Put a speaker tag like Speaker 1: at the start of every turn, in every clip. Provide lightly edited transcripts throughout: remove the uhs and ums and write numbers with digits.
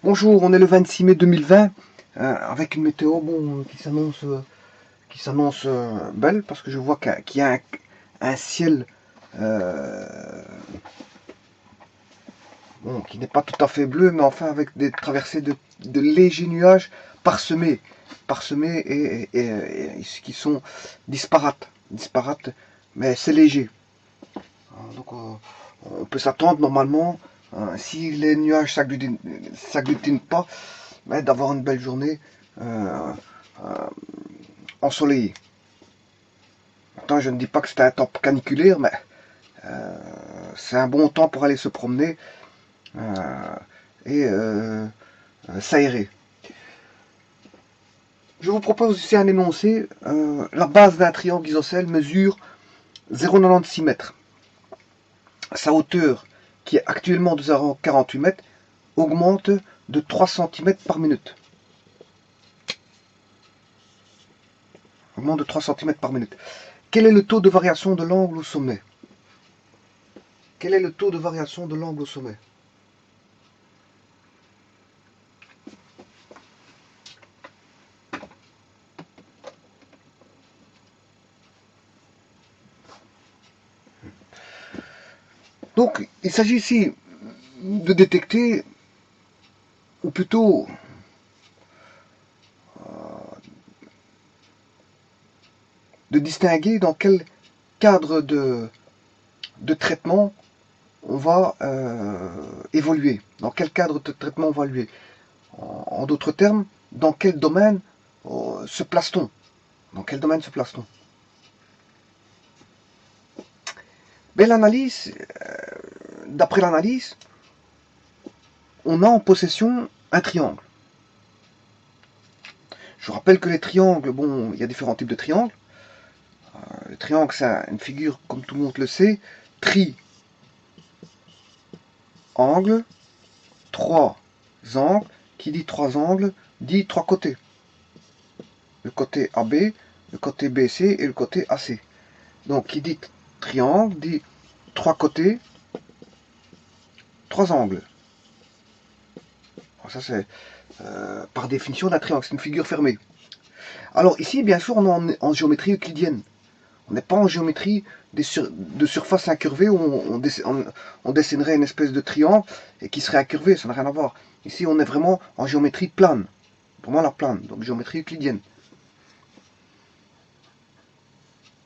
Speaker 1: Bonjour, on est le 26 mai 2020 avec une météo qui s'annonce belle parce que je vois qu'il y a un ciel qui n'est pas tout à fait bleu, mais enfin avec des traversées de légers nuages parsemés et qui sont disparates, mais c'est léger. Donc on peut s'attendre normalement, si les nuages s'agglutinent pas, d'avoir une belle journée ensoleillée. Maintenant, je ne dis pas que c'est un temps caniculaire, mais c'est un bon temps pour aller se promener et s'aérer. Je vous propose ici un énoncé. La base d'un triangle isocèle mesure 0,96 mètres. Sa hauteur, qui est actuellement de 0,48 mètres, augmente de 3 cm par minute. Augmente de 3 cm par minute. Quel est le taux de variation de l'angle au sommet? Quel est le taux de variation de l'angle au sommet? Donc, il s'agit ici de détecter, ou plutôt de distinguer dans quel cadre de traitement on va évoluer. Dans quel cadre de traitement on va évoluer. En d'autres termes, dans quel domaine se place-t-on? Dans quel domaine se place-t-on? Mais l'analyse, d'après l'analyse, on a en possession un triangle. Je vous rappelle que les triangles, bon, il y a différents types de triangles. Le triangle, c'est une figure, comme tout le monde le sait, triangle, trois angles. Qui dit trois angles, dit trois côtés. Le côté AB, le côté BC et le côté AC. Donc, qui dit triangle, dit trois côtés, trois angles. Alors ça, c'est par définition d'un triangle, c'est une figure fermée. Alors ici, bien sûr, on est en géométrie euclidienne. On n'est pas en géométrie de surface incurvée où on dessinerait une espèce de triangle et qui serait incurvé, ça n'a rien à voir. Ici, on est vraiment en géométrie plane. Vraiment la plane, donc géométrie euclidienne.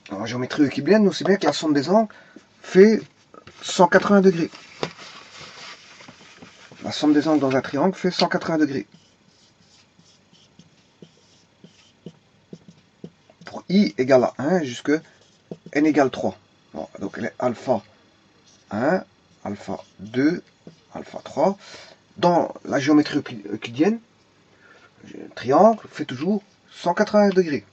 Speaker 1: En géométrie euclidienne, aussi bien que la somme des angles fait 180 degrés. La somme des angles dans un triangle fait 180 degrés. Pour i égale à 1 jusque n égale 3. Bon, donc elle est alpha 1, alpha 2, alpha 3. Dans la géométrie euclidienne, le triangle fait toujours 180 degrés.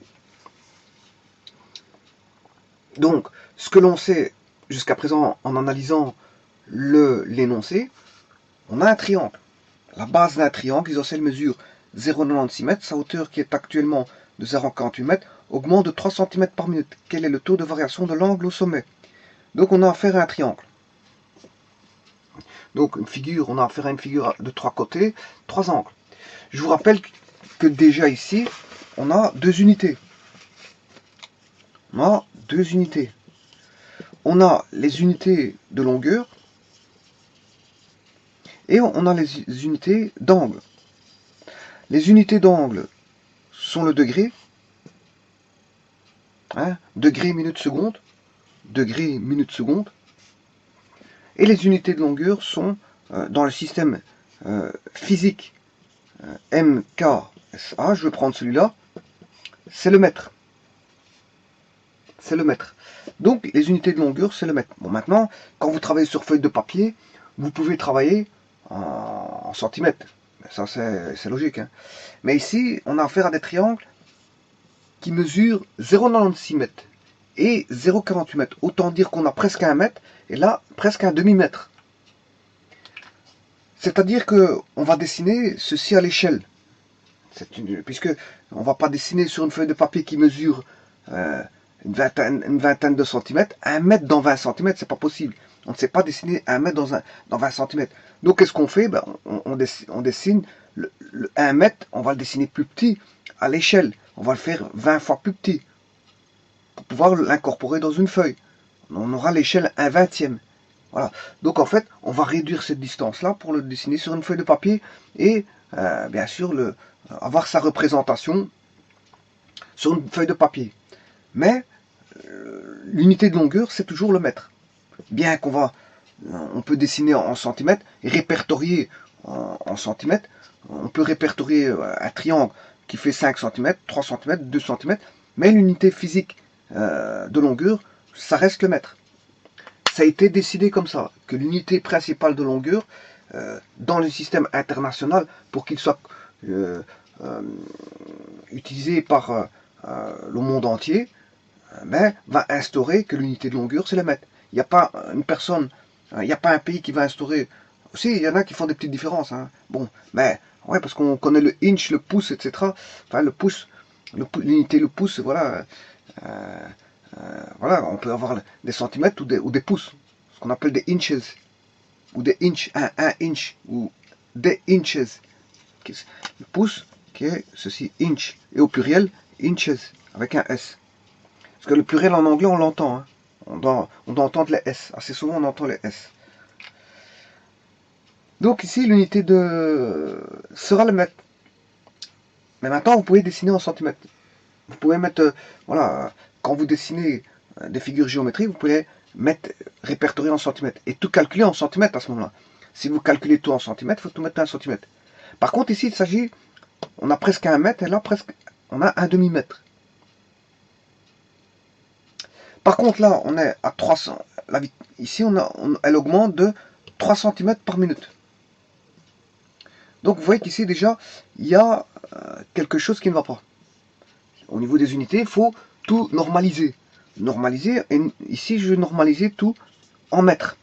Speaker 1: Donc, ce que l'on sait jusqu'à présent en analysant l'énoncé, on a un triangle. La base d'un triangle isocèle mesure 0,96 m. Sa hauteur, qui est actuellement de 0,48 m, augmente de 3 cm par minute. Quel est le taux de variation de l'angle au sommet? Donc, on a affaire à un triangle. Donc, on a affaire à une figure de trois côtés, trois angles. Je vous rappelle que déjà ici, on a deux unités. On a deux unités. On a les unités de longueur et on a les unités d'angle. Les unités d'angle sont le degré, degré, minute, seconde, degré, minute, seconde. Et les unités de longueur sont dans le système physique MKSA, je vais prendre celui-là, c'est le mètre. C'est le mètre. Donc les unités de longueur, c'est le mètre. Bon, maintenant, quand vous travaillez sur feuille de papier, vous pouvez travailler en centimètres. Ça, c'est logique. Hein. Mais ici, on a affaire à des triangles qui mesurent 0,96 mètres et 0,48 mètres. Autant dire qu'on a presque un mètre, et là, presque un demi-mètre. C'est-à-dire qu'on va dessiner ceci à l'échelle. Puisque on ne va pas dessiner sur une feuille de papier qui mesure une vingtaine de centimètres, un mètre dans 20 cm, c'est pas possible. On ne sait pas dessiner 1 mètre dans 20 cm. Donc qu'est-ce qu'on fait? Ben, on dessine le 1 mètre, on va le dessiner plus petit à l'échelle. On va le faire 20 fois plus petit pour pouvoir l'incorporer dans une feuille. On aura l'échelle 1/20e. Voilà. Donc en fait, on va réduire cette distance-là pour le dessiner sur une feuille de papier et bien sûr avoir sa représentation sur une feuille de papier. Mais l'unité de longueur, c'est toujours le mètre. Bien on peut dessiner en centimètres et répertorier en centimètres. On peut répertorier un triangle qui fait 5 cm, 3 cm, 2 cm, mais l'unité physique de longueur, ça reste le mètre. Ça a été décidé comme ça, que l'unité principale de longueur, dans le système international, pour qu'il soit utilisé par le monde entier, va instaurer que l'unité de longueur, c'est le mètre. Il n'y a pas une personne, il n'y a pas un pays qui va instaurer. Aussi, il y en a qui font des petites différences. Hein. Bon, mais ouais, parce qu'on connaît le inch, le pouce, etc. Enfin, le pouce, l'unité, le pouce, voilà. Voilà, on peut avoir des centimètres ou des pouces, ce qu'on appelle des inches, ou des inches, un inch, ou des inches. Le pouce qui est ceci, inch, et au pluriel, inches, avec un S. Parce que le pluriel en anglais, on l'entend. Hein. On doit entendre les S. Assez souvent, on entend les S. Donc ici, l'unité sera le mètre. Mais maintenant, vous pouvez dessiner en centimètres. Vous pouvez mettre, voilà, quand vous dessinez des figures géométriques, vous pouvez répertorier en centimètres. Et tout calculer en centimètres à ce moment-là. Si vous calculez tout en centimètres, il faut tout mettre en centimètres. Par contre, ici, il s'agit, on a presque 1 mètre, et là, on a un demi-mètre. Par contre, là, on est à 300. Ici, elle augmente de 3 cm par minute. Donc, vous voyez qu'ici, déjà, il y a quelque chose qui ne va pas. Au niveau des unités, il faut tout normaliser. Normaliser, et ici, je vais normaliser tout en mètres.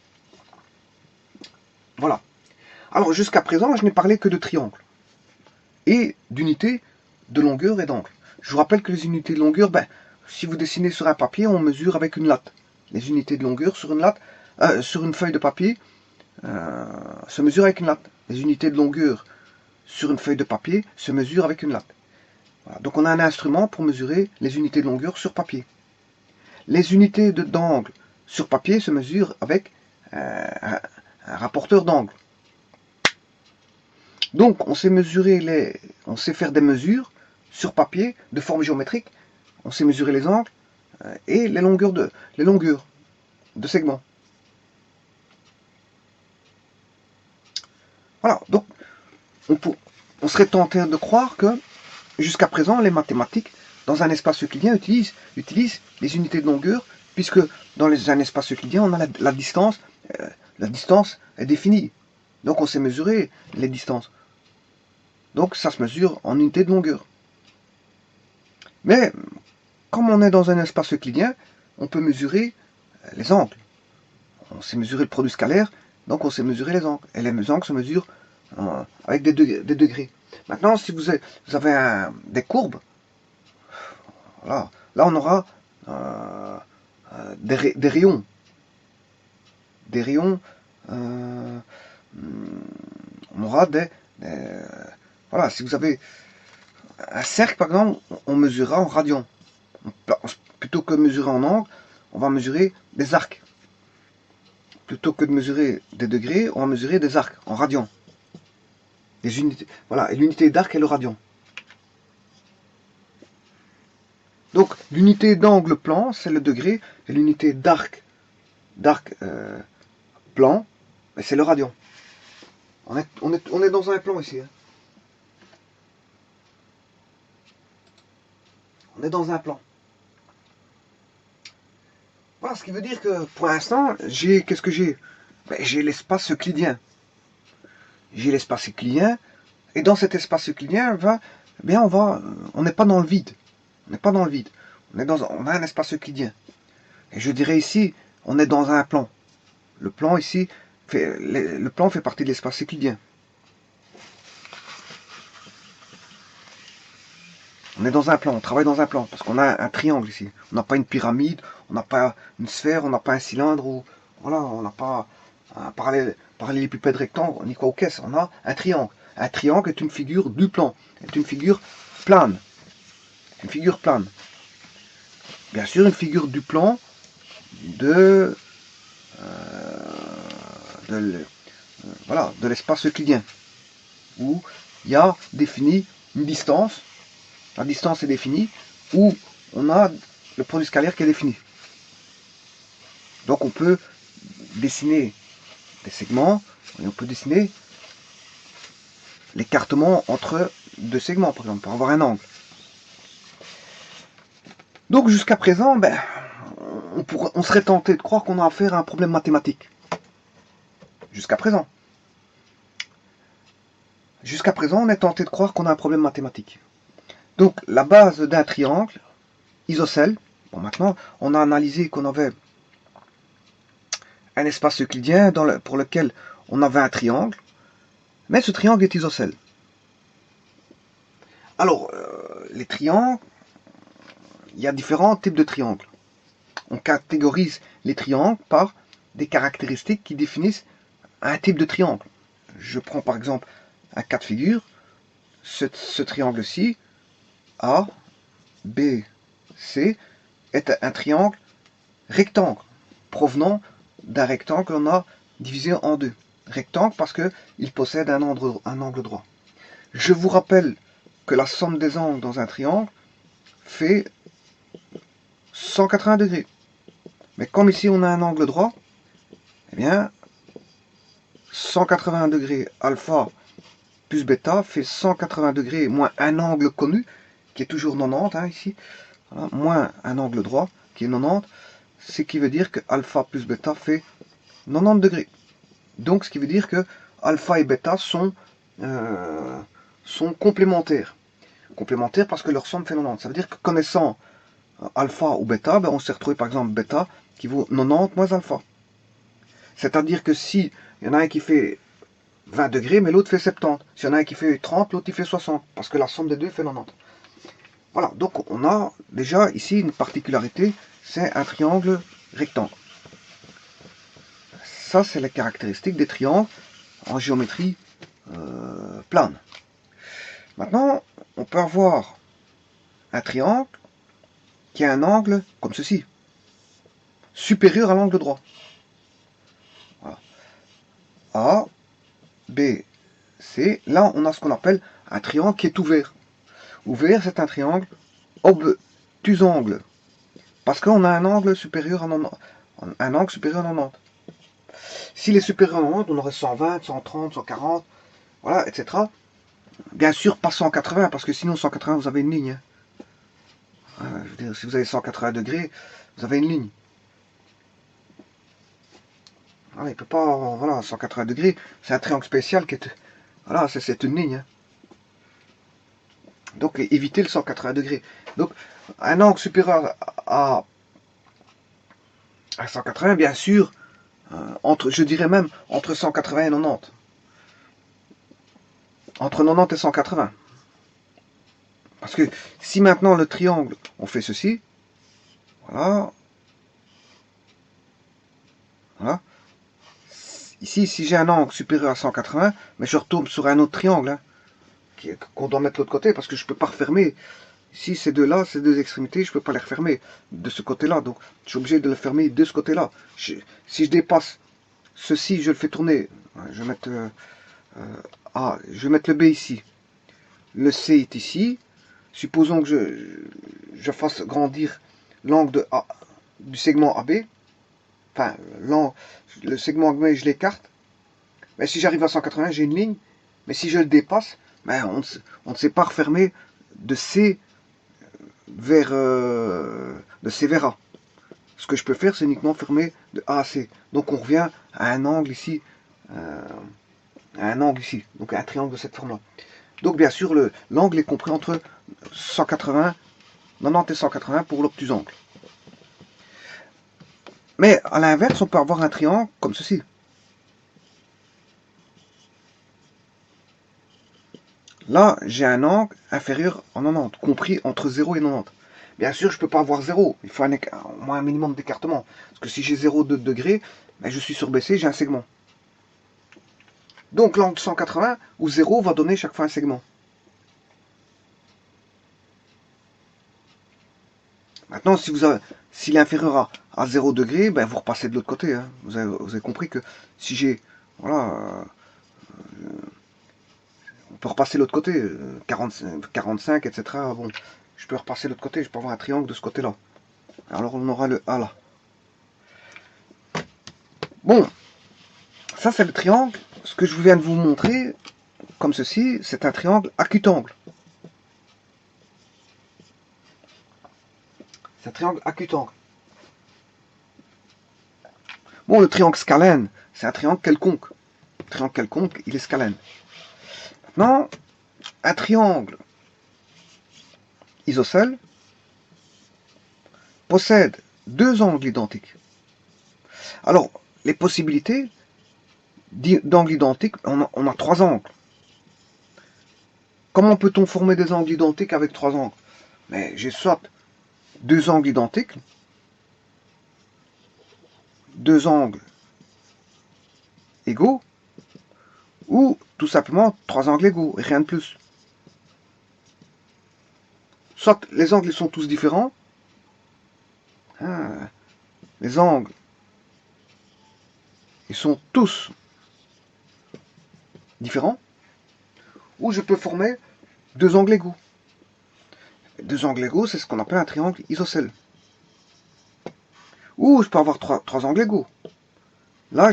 Speaker 1: Voilà. Alors, jusqu'à présent, je n'ai parlé que de triangles et d'unités de longueur et d'angle. Je vous rappelle que les unités de longueur, si vous dessinez sur un papier, on mesure avec une latte. Les unités de longueur sur une latte, sur une feuille de papier, se mesurent avec une latte. Les unités de longueur sur une feuille de papier se mesurent avec une latte. Voilà. Donc on a un instrument pour mesurer les unités de longueur sur papier. Les unités d'angle sur papier se mesurent avec un rapporteur d'angle. Donc on sait on sait faire des mesures sur papier de forme géométrique. On sait mesurer les angles et les longueurs de segments. Voilà, donc on serait tenté de croire que jusqu'à présent les mathématiques dans un espace euclidien utilisent les unités de longueur, puisque dans un espace euclidien on a la distance est définie, donc on sait mesurer les distances, donc ça se mesure en unités de longueur. Mais comme on est dans un espace euclidien, on peut mesurer les angles. On sait mesurer le produit scalaire, donc on sait mesurer les angles. Et les angles se mesurent avec des degrés. Maintenant, si vous avez des courbes, voilà, là on aura des rayons. Des rayons, on aura voilà, si vous avez un cercle, par exemple, on mesurera en radians. Plutôt que de mesurer en angle, on va mesurer des arcs. Plutôt que de mesurer des degrés, on va mesurer des arcs en radians. Les unités, voilà, et l'unité d'arc est le radian. Donc l'unité d'angle plan, c'est le degré, et l'unité d'arc plan, c'est le radian. On est dans un plan ici. Hein. On est dans un plan. Voilà, ce qui veut dire que pour l'instant, qu'est-ce que j'ai? J'ai l'espace euclidien. J'ai l'espace euclidien, et dans cet espace euclidien, on n'est pas dans le vide. On n'est pas dans le vide. On a un espace euclidien. Et je dirais ici, on est dans un plan. Le plan ici, le plan fait partie de l'espace euclidien. On est dans un plan, on travaille dans un plan, parce qu'on a un triangle ici. On n'a pas une pyramide, on n'a pas une sphère, on n'a pas un cylindre, ou Voilà, on n'a pas un parallélépipède rectangle, ni quoi aux caisses, on a un triangle. Un triangle est une figure du plan, est une figure plane. Une figure plane. Bien sûr, une figure du plan de, voilà, de l'espace euclidien, où il y a défini une distance, la distance est définie, où on a le produit scalaire qui est défini. Donc on peut dessiner des segments, et on peut dessiner l'écartement entre deux segments, par exemple, pour avoir un angle. Donc jusqu'à présent, ben, on serait tenté de croire qu'on a affaire à un problème mathématique. Jusqu'à présent. Jusqu'à présent, on est tenté de croire qu'on a un problème mathématique. Donc la base d'un triangle isocèle, bon maintenant, on a analysé qu'on avait un espace euclidien pour lequel on avait un triangle, mais ce triangle est isocèle. Alors, les triangles, il y a différents types de triangles. On catégorise les triangles par des caractéristiques qui définissent un type de triangle. Je prends par exemple un cas de figure, ce triangle-ci, A, B, C, est un triangle rectangle, provenant d'un rectangle qu'on a divisé en deux. Rectangle parce qu'il possède un angle droit. Je vous rappelle que la somme des angles dans un triangle fait 180 degrés. Mais comme ici on a un angle droit, eh bien 180 degrés alpha plus bêta fait 180 degrés moins un angle connu, qui est toujours 90 hein, ici, voilà, moins un angle droit, qui est 90, ce qui veut dire que alpha plus bêta fait 90 degrés. Donc ce qui veut dire que alpha et bêta sont complémentaires. Complémentaires parce que leur somme fait 90. Ça veut dire que connaissant alpha ou bêta, ben on s'est retrouvé par exemple bêta qui vaut 90 moins alpha. C'est-à-dire que si il y en a un qui fait 20 degrés, mais l'autre fait 70. S'il y en a un qui fait 30, l'autre il fait 60, parce que la somme des deux fait 90. Voilà, donc on a déjà ici une particularité, c'est un triangle rectangle. Ça, c'est les caractéristiques des triangles en géométrie plane. Maintenant, on peut avoir un triangle qui a un angle comme ceci, supérieur à l'angle droit. Voilà. A, B, C. Là, on a ce qu'on appelle un triangle qui est ouvert. Ouvert, c'est un triangle obtusangle. Parce qu'on a un angle supérieur à 90. Un angle supérieur à 90. S'il est supérieur à 90, on aurait 120, 130, 140, voilà, etc. Bien sûr, pas 180, parce que sinon 180, vous avez une ligne. Je veux dire, si vous avez 180 degrés, vous avez une ligne. Voilà, il peut pas, voilà, 180 degrés, c'est un triangle spécial qui est, voilà, c'est une ligne. Donc évitez le 180 degrés. Donc un angle supérieur à 180, bien sûr, je dirais même entre 180 et 90. Entre 90 et 180. Parce que si maintenant le triangle, on fait ceci, voilà, voilà. Ici, si j'ai un angle supérieur à 180, mais je retombe sur un autre triangle, hein, qu'on doit mettre de l'autre côté, parce que je ne peux pas refermer. Ici, ces deux-là, ces deux extrémités, je ne peux pas les refermer de ce côté-là. Donc, je suis obligé de le fermer de ce côté-là. Si je dépasse ceci, je le fais tourner. Je vais mettre A, je vais mettre le B ici. Le C est ici. Supposons que je fasse grandir l'angle du segment AB. Enfin, le segment AB, je l'écarte. Mais si j'arrive à 180, j'ai une ligne. Mais si je le dépasse, ben, on ne sait pas refermer de C vers A. Ce que je peux faire, c'est uniquement fermer de A à C. Donc on revient à un angle ici, donc un triangle de cette forme-là. Donc bien sûr, l'angle est compris entre 180, 90 et 180 pour l'obtusangle. Mais à l'inverse, on peut avoir un triangle comme ceci. Là, j'ai un angle inférieur à 90, compris entre 0 et 90. Bien sûr, je ne peux pas avoir 0. Il faut au moins un minimum d'écartement. Parce que si j'ai 0,2 degrés, ben je suis surbaissé, j'ai un segment. Donc l'angle 180 ou 0 va donner chaque fois un segment. Maintenant, s'il est inférieur à 0 degré, ben vous repassez de l'autre côté. Hein. Vous avez compris que si j'ai... Voilà, on peut repasser de l'autre côté. 45, etc. Bon, je peux repasser de l'autre côté. Je peux avoir un triangle de ce côté-là. Alors on aura le A là. Bon, ça c'est le triangle. Ce que je viens de vous montrer, comme ceci, c'est un triangle acutangle. C'est un triangle acutangle. Bon, le triangle scalène, c'est un triangle quelconque. Le triangle quelconque, il est scalène. Maintenant, un triangle isocèle possède deux angles identiques. Alors, les possibilités d'angles identiques, on a trois angles. Comment peut-on former des angles identiques avec trois angles? Mais j'ai soit deux angles identiques, deux angles égaux, ou tout simplement trois angles égaux, et rien de plus. Soit les angles sont tous différents, hein, les angles, ils sont tous différents, ou je peux former deux angles égaux. Deux angles égaux, c'est ce qu'on appelle un triangle isocèle. Ou je peux avoir trois angles égaux. Là,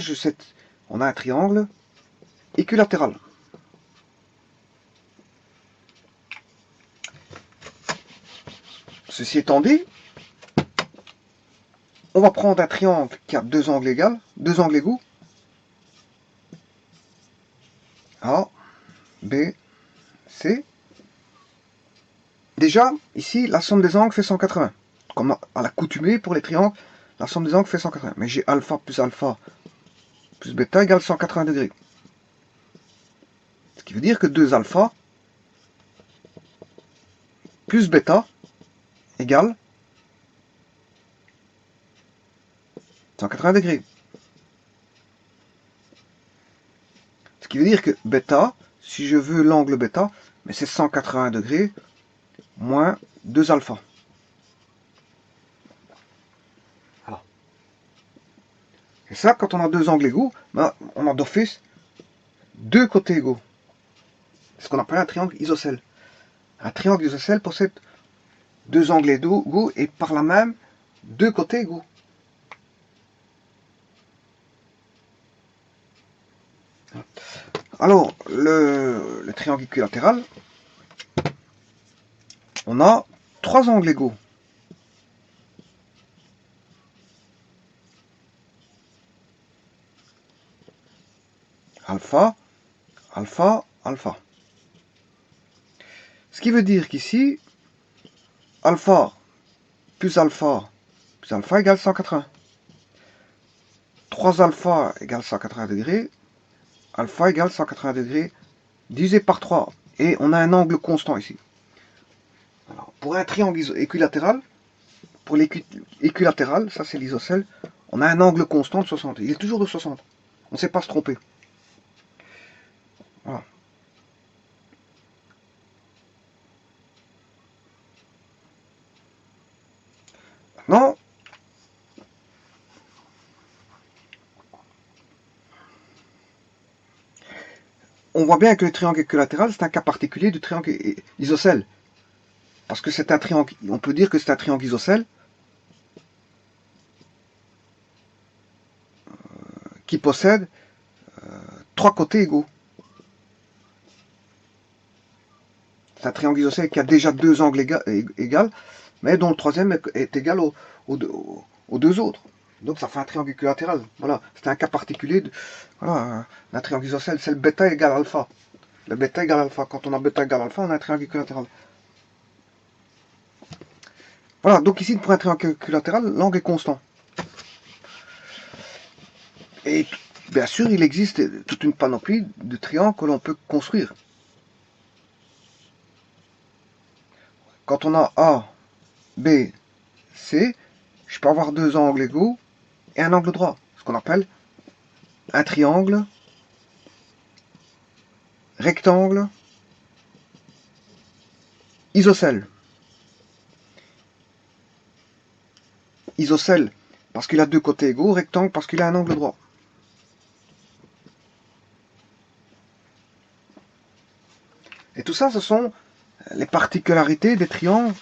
Speaker 1: on a un triangle équilatéral. Ceci étant dit, on va prendre un triangle qui a deux angles égaux. A, B, C. Déjà, ici, la somme des angles fait 180. Comme à l'accoutumée pour les triangles, la somme des angles fait 180. Mais j'ai alpha plus bêta égale 180 degrés. Ce qui veut dire que 2 alpha plus bêta égale 180 degrés. Ce qui veut dire que bêta, si je veux l'angle bêta, mais c'est 180 degrés moins 2 alpha. Voilà. Et ça, quand on a deux angles égaux, ben, on a d'office deux côtés égaux. C'est ce qu'on appelle un triangle isocèle. Un triangle isocèle possède deux angles égaux et par là même deux côtés égaux. Alors, le triangle équilatéral, on a trois angles égaux. Alpha, alpha, alpha. Ce qui veut dire qu'ici, alpha plus alpha égale 180. 3 alpha égale 180 degrés. Alpha égale 180 degrés divisé par 3. Et on a un angle constant ici. Alors, pour un triangle équilatéral, pour l'équilatéral, ça c'est l'isocèle, on a un angle constant de 60. Il est toujours de 60. On ne sait pas se tromper. Voilà. Maintenant, on voit bien que le triangle équilatéral, c'est un cas particulier du triangle isocèle. Parce que c'est un triangle, on peut dire que c'est un triangle isocèle qui possède trois côtés égaux. C'est un triangle isocèle qui a déjà deux angles égaux, mais dont le troisième est égal aux deux autres. Donc ça fait un triangle équilatéral. Voilà, c'est un cas particulier d'un triangle isocèle. C'est le bêta égale alpha. Le bêta égale alpha. Quand on a bêta égale alpha, on a un triangle équilatéral. Voilà, donc ici, pour un triangle équilatéral, l'angle est constant. Et bien sûr, il existe toute une panoplie de triangles que l'on peut construire. Quand on a A, B, C, je peux avoir deux angles égaux et un angle droit, ce qu'on appelle un triangle, rectangle, isocèle. Isocèle parce qu'il a deux côtés égaux, rectangle parce qu'il a un angle droit. Et tout ça, ce sont les particularités des triangles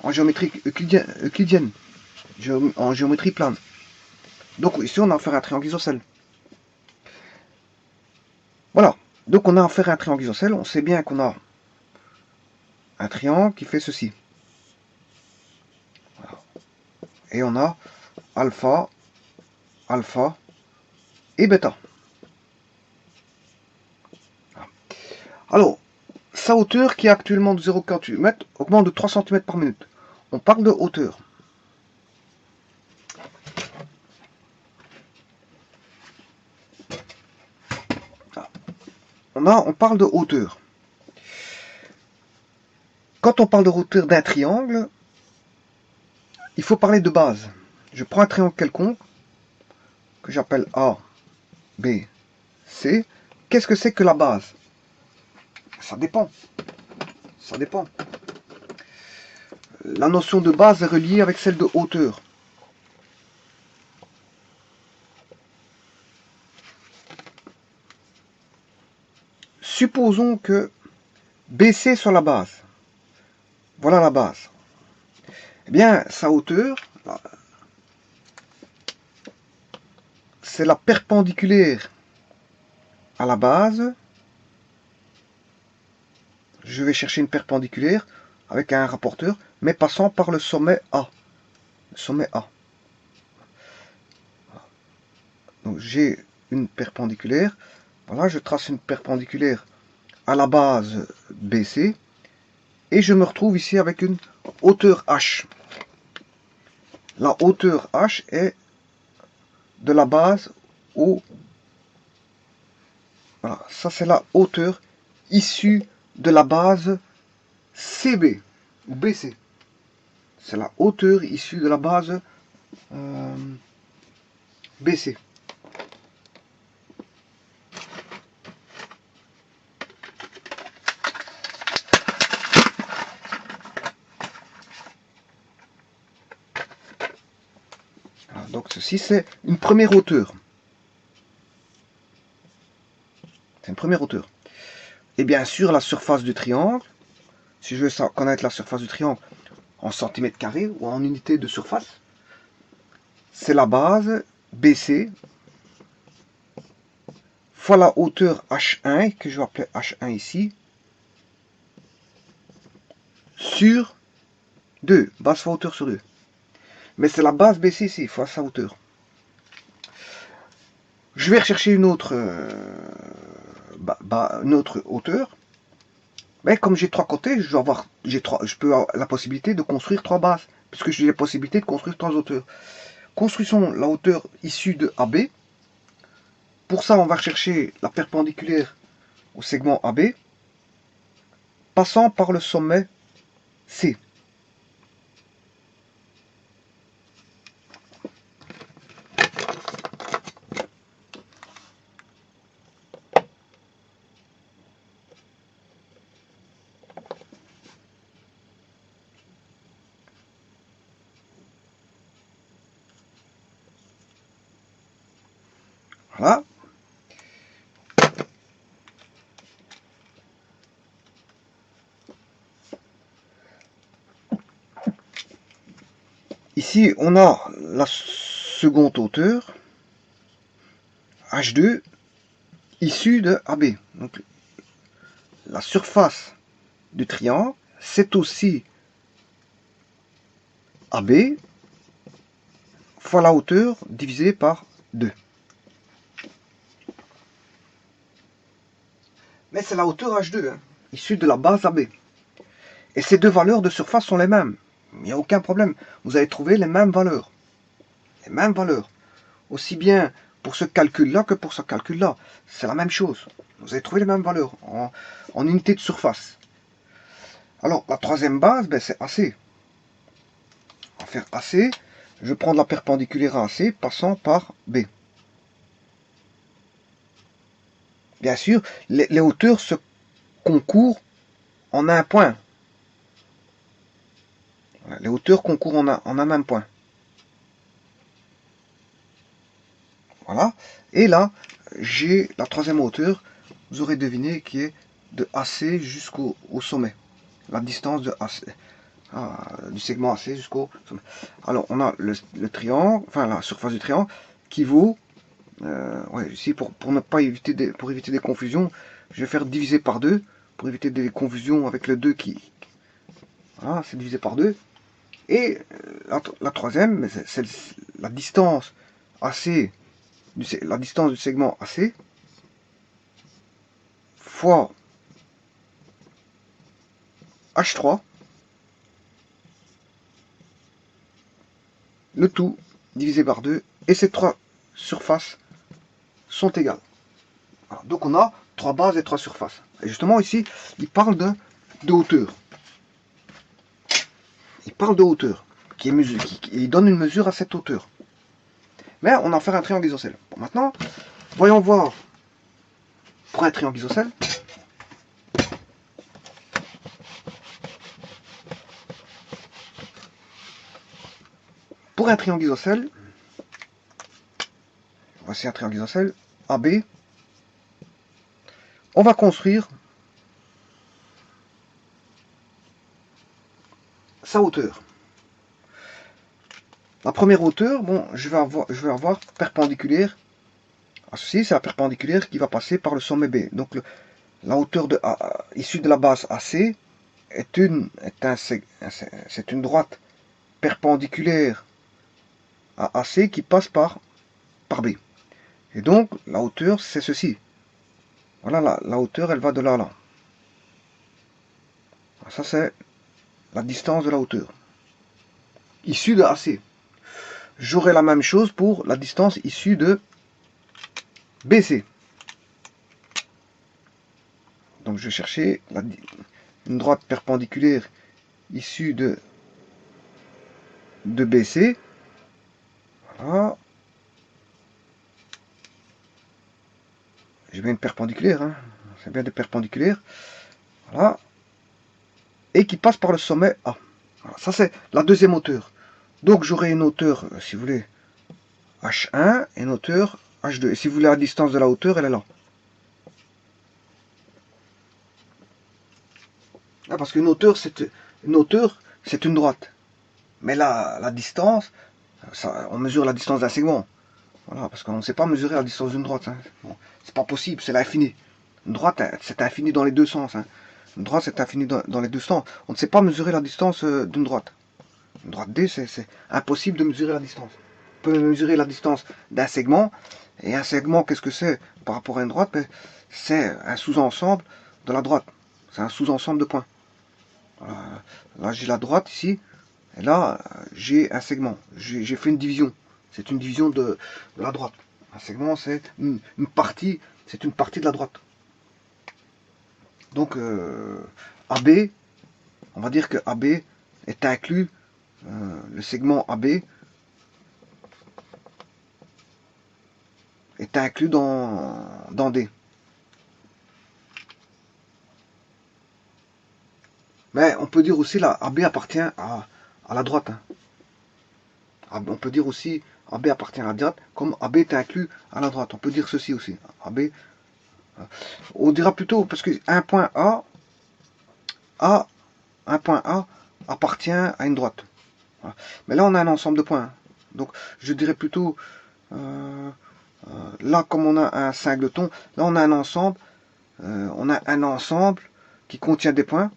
Speaker 1: en géométrie euclidienne, en géométrie plane. Donc ici, on a affaire à un triangle isocèle. Voilà. Donc on a affaire à un triangle isocèle. On sait bien qu'on a un triangle qui fait ceci. Voilà. Et on a alpha, alpha et bêta. Voilà. Alors, sa hauteur qui est actuellement de 0,48 m augmente de 3 cm par minute. On parle de hauteur. On parle de hauteur. Quand on parle de hauteur d'un triangle, il faut parler de base. Je prends un triangle quelconque, que j'appelle A, B, C. Qu'est-ce que c'est que la base? Ça dépend. Ça dépend. La notion de base est reliée avec celle de hauteur. Supposons que BC soit la base. Voilà la base. Eh bien, sa hauteur, c'est la perpendiculaire à la base. Je vais chercher une perpendiculaire avec un rapporteur, mais passant par le sommet A. Le sommet A. Donc j'ai une perpendiculaire. Voilà, je trace une perpendiculaire à la base BC. Et je me retrouve ici avec une hauteur H. La hauteur H est de la base au... Voilà, ça c'est la hauteur issue de la base CB ou BC. C'est la hauteur issue de la base BC. Voilà, donc ceci c'est une première hauteur. C'est une première hauteur. Et bien sûr la surface du triangle, si je veux connaître la surface du triangle en centimètres carrés ou en unité de surface, c'est la base BC fois la hauteur H1, que je vais appeler H1 ici, sur 2, base fois hauteur sur 2. Mais c'est la base BC ici, fois sa hauteur. Je vais rechercher une autre, hauteur. Mais comme j'ai trois côtés, je peux avoir la possibilité de construire trois bases, puisque j'ai la possibilité de construire trois hauteurs. Construisons la hauteur issue de AB. Pour ça, on va rechercher la perpendiculaire au segment AB, passant par le sommet C. Voilà. Ici, on a la seconde hauteur, H2, issue de AB. Donc, la surface du triangle, c'est aussi AB fois la hauteur divisée par 2. Mais c'est la hauteur H2, hein, issue de la base AB. Et ces deux valeurs de surface sont les mêmes. Il n'y a aucun problème. Vous allez trouver les mêmes valeurs. Les mêmes valeurs. Aussi bien pour ce calcul-là que pour ce calcul-là. C'est la même chose. Vous allez trouver les mêmes valeurs en unité de surface. Alors, la troisième base, ben, c'est AC. faire AC, je prends la perpendiculaire à AC passant par B. Bien sûr, les hauteurs se concourent en un point. Voilà, les hauteurs concourent en un même point. Voilà. Et là, j'ai la troisième hauteur, vous aurez deviné, qui est de AC jusqu'au sommet. La distance de AC, du segment AC jusqu'au sommet. Alors, on a le triangle, enfin la surface du triangle, qui vaut, ouais, ici pour ne pas éviter pour éviter des confusions, je vais faire diviser par 2, pour éviter des confusions avec le 2 qui... Voilà, c'est divisé par 2. Et la troisième, c'est la distance AC, la distance du segment AC, fois H3, le tout divisé par 2, et ces trois surfaces sont égales. Voilà, donc on a 3 bases et 3 surfaces. Et justement ici, il parle de hauteur. Il parle de hauteur, il donne une mesure à cette hauteur. Mais on en fait un triangle isocèle. Bon, maintenant, voyons voir pour un triangle isocèle. Pour un triangle isocèle, voici un triangle isocèle, AB. On va construire sa hauteur. La première hauteur, bon, je vais avoir perpendiculaire à ceci, c'est la perpendiculaire qui va passer par le sommet B. Donc la hauteur issue de la base AC c'est une droite perpendiculaire à AC qui passe par B. Et donc la hauteur c'est ceci. Voilà, la hauteur elle va de là à là. Ça c'est la distance de la hauteur issue de AC. J'aurai la même chose pour la distance issue de BC. Donc je vais chercher une droite perpendiculaire issue de BC. Voilà. J'ai bien une perpendiculaire, hein. C'est bien des perpendiculaires. Voilà. Et qui passe par le sommet A. Voilà. Ça c'est la deuxième hauteur. Donc j'aurai une hauteur, si vous voulez, H1 et une hauteur H2. Et si vous voulez la distance de la hauteur, elle est là. Ah, parce qu'une hauteur, c'est une droite. Mais la distance, on mesure la distance d'un segment. Voilà, parce qu'on ne sait pas mesurer la distance d'une droite. Hein. Bon, c'est pas possible, c'est l'infini. Une droite, c'est infini dans les deux sens. Hein. Une droite, c'est infini dans les deux sens. On ne sait pas mesurer la distance d'une droite. Une droite D, c'est impossible de mesurer la distance. On peut mesurer la distance d'un segment. Et un segment, qu'est-ce que c'est par rapport à une droite? C'est un sous-ensemble de la droite. C'est un sous-ensemble de points. Voilà. Là, j'ai la droite ici. Et là, j'ai un segment. J'ai fait une division. C'est une division de la droite. Un segment, c'est une partie. C'est une partie de la droite. Donc, AB, on va dire que AB est inclus, le segment AB est inclus dans D. Mais on peut dire aussi là, AB appartient à la droite. Hein. On peut dire aussi AB appartient à la droite, comme AB est inclus à la droite. On peut dire ceci aussi. AB, on dira plutôt, parce que un point A appartient à une droite. Voilà. Mais là, on a un ensemble de points. Hein. Donc, je dirais plutôt, là, comme on a un singleton, là, on a un ensemble. On a un ensemble qui contient des points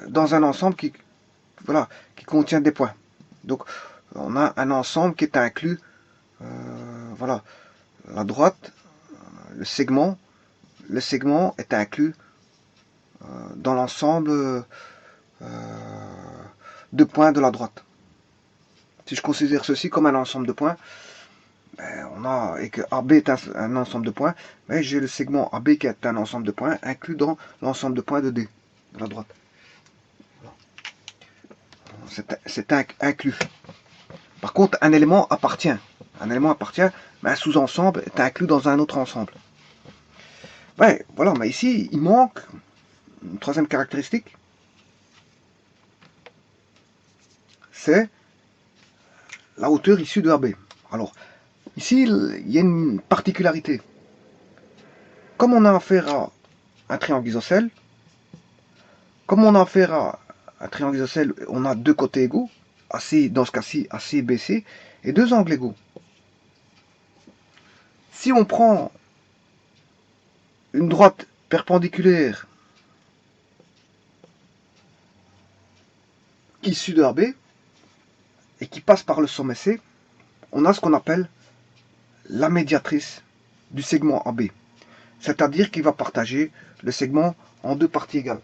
Speaker 1: dans un ensemble qui contient des points. Donc, on a un ensemble qui est inclus. Voilà, la droite, le segment est inclus dans l'ensemble de points de la droite. Si je considère ceci comme un ensemble de points, et que AB est un ensemble de points, mais j'ai le segment AB qui est un ensemble de points inclus dans l'ensemble de points de D, de la droite. c'est inclus. Par contre, un élément appartient. Un élément appartient, mais un sous-ensemble est inclus dans un autre ensemble. Ouais, voilà, mais ici, il manque une troisième caractéristique. C'est la hauteur issue de AB. Alors, ici, il y a une particularité. Comme on a affaire à un triangle isocèle, comme on a affaire à un triangle isocèle, on a deux côtés égaux, AC, dans ce cas-ci, AC, BC, et deux angles égaux. Si on prend une droite perpendiculaire issue de AB et qui passe par le sommet C, on a ce qu'on appelle la médiatrice du segment AB. C'est-à-dire qu'il va partager le segment en deux parties égales.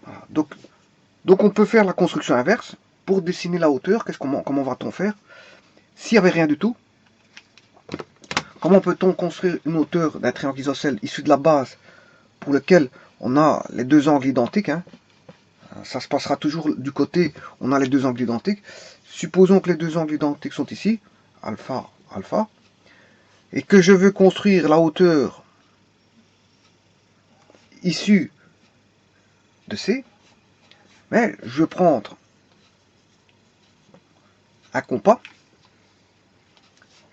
Speaker 1: Voilà. Donc on peut faire la construction inverse. Pour dessiner la hauteur, comment va-t-on faire? S'il n'y avait rien du tout, comment peut-on construire une hauteur d'un triangle isocèle issu de la base pour lequel on a les deux angles identiques, hein? Ça se passera toujours du côté, on a les deux angles identiques. Supposons que les deux angles identiques sont ici, alpha, alpha, et que je veux construire la hauteur issue de C, mais je vais prendre un compas,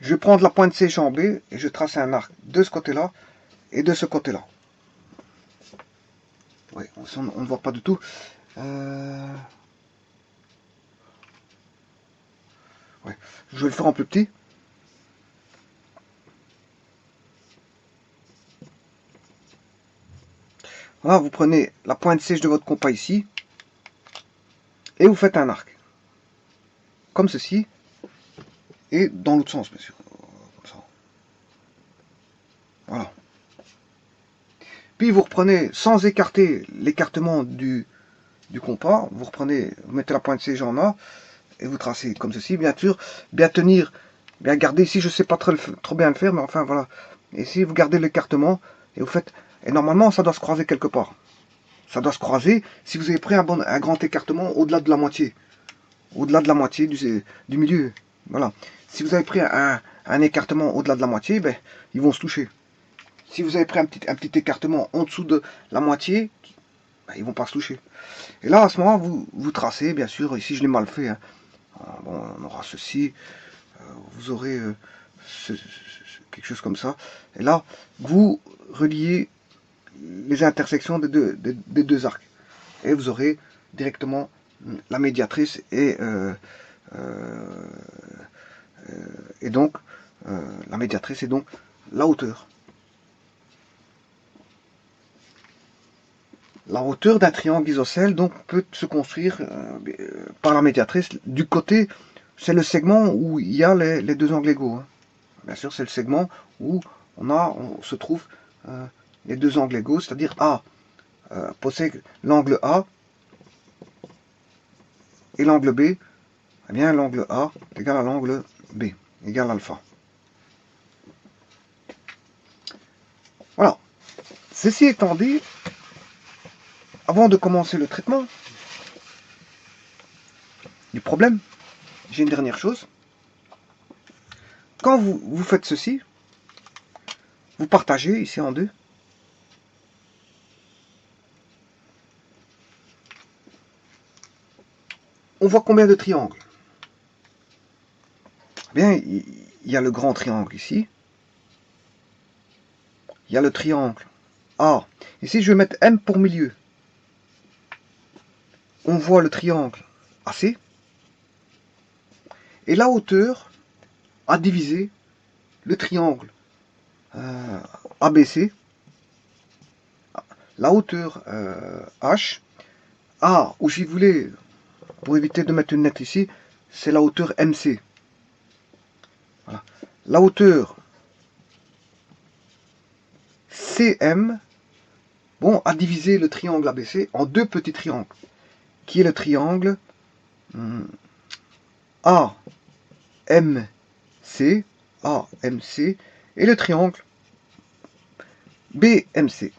Speaker 1: je vais prendre la pointe C jambée et je trace un arc de ce côté-là et de ce côté-là. Oui, on ne voit pas du tout. Ouais. Je vais le faire en plus petit. Voilà, vous prenez la pointe sèche de votre compas ici et vous faites un arc. Comme ceci. Et dans l'autre sens, bien sûr. Comme ça. Voilà. Puis vous reprenez, sans écarter l'écartement du compas, vous mettez la pointe sèche en A et vous tracez comme ceci. Bien sûr, bien tenir, bien garder. Ici, je ne sais pas trop bien le faire, mais enfin voilà. Ici, vous gardez l'écartement et vous faites. Et normalement, ça doit se croiser quelque part. Ça doit se croiser si vous avez pris un grand écartement au-delà de la moitié. Au-delà de la moitié du milieu. Voilà. Si vous avez pris un écartement au-delà de la moitié, ben, ils vont se toucher. Si vous avez pris un petit écartement en dessous de la moitié, ben, ils vont pas se toucher. Et là, à ce moment, vous tracez, bien sûr, ici je l'ai mal fait. Hein. Bon, on aura ceci, vous aurez quelque chose comme ça. Et là, vous reliez les intersections des deux arcs. Et vous aurez directement la médiatrice et donc la médiatrice et donc la hauteur. La hauteur d'un triangle isocèle donc peut se construire par la médiatrice. Du côté, c'est le segment où il y a les deux angles égaux. Hein. Bien sûr, c'est le segment où on se trouve les deux angles égaux, c'est-à-dire A possède l'angle A et l'angle B. Eh bien, l'angle A est égal à l'angle B, égal alpha. Voilà. Ceci étant dit, avant de commencer le traitement du problème, j'ai une dernière chose. Quand vous faites ceci, vous partagez ici en deux. On voit combien de triangles? Bien, il y a le grand triangle ici. Il y a le triangle A. Ici, je vais mettre M pour milieu. On voit le triangle AC. Et la hauteur a divisé le triangle ABC. La hauteur H. A, ou si vous voulez, pour éviter de mettre une lettre ici, c'est la hauteur MC. Voilà. La hauteur CM, bon, a divisé le triangle ABC en deux petits triangles, qui est le triangle AMC, AMC, et le triangle BMC.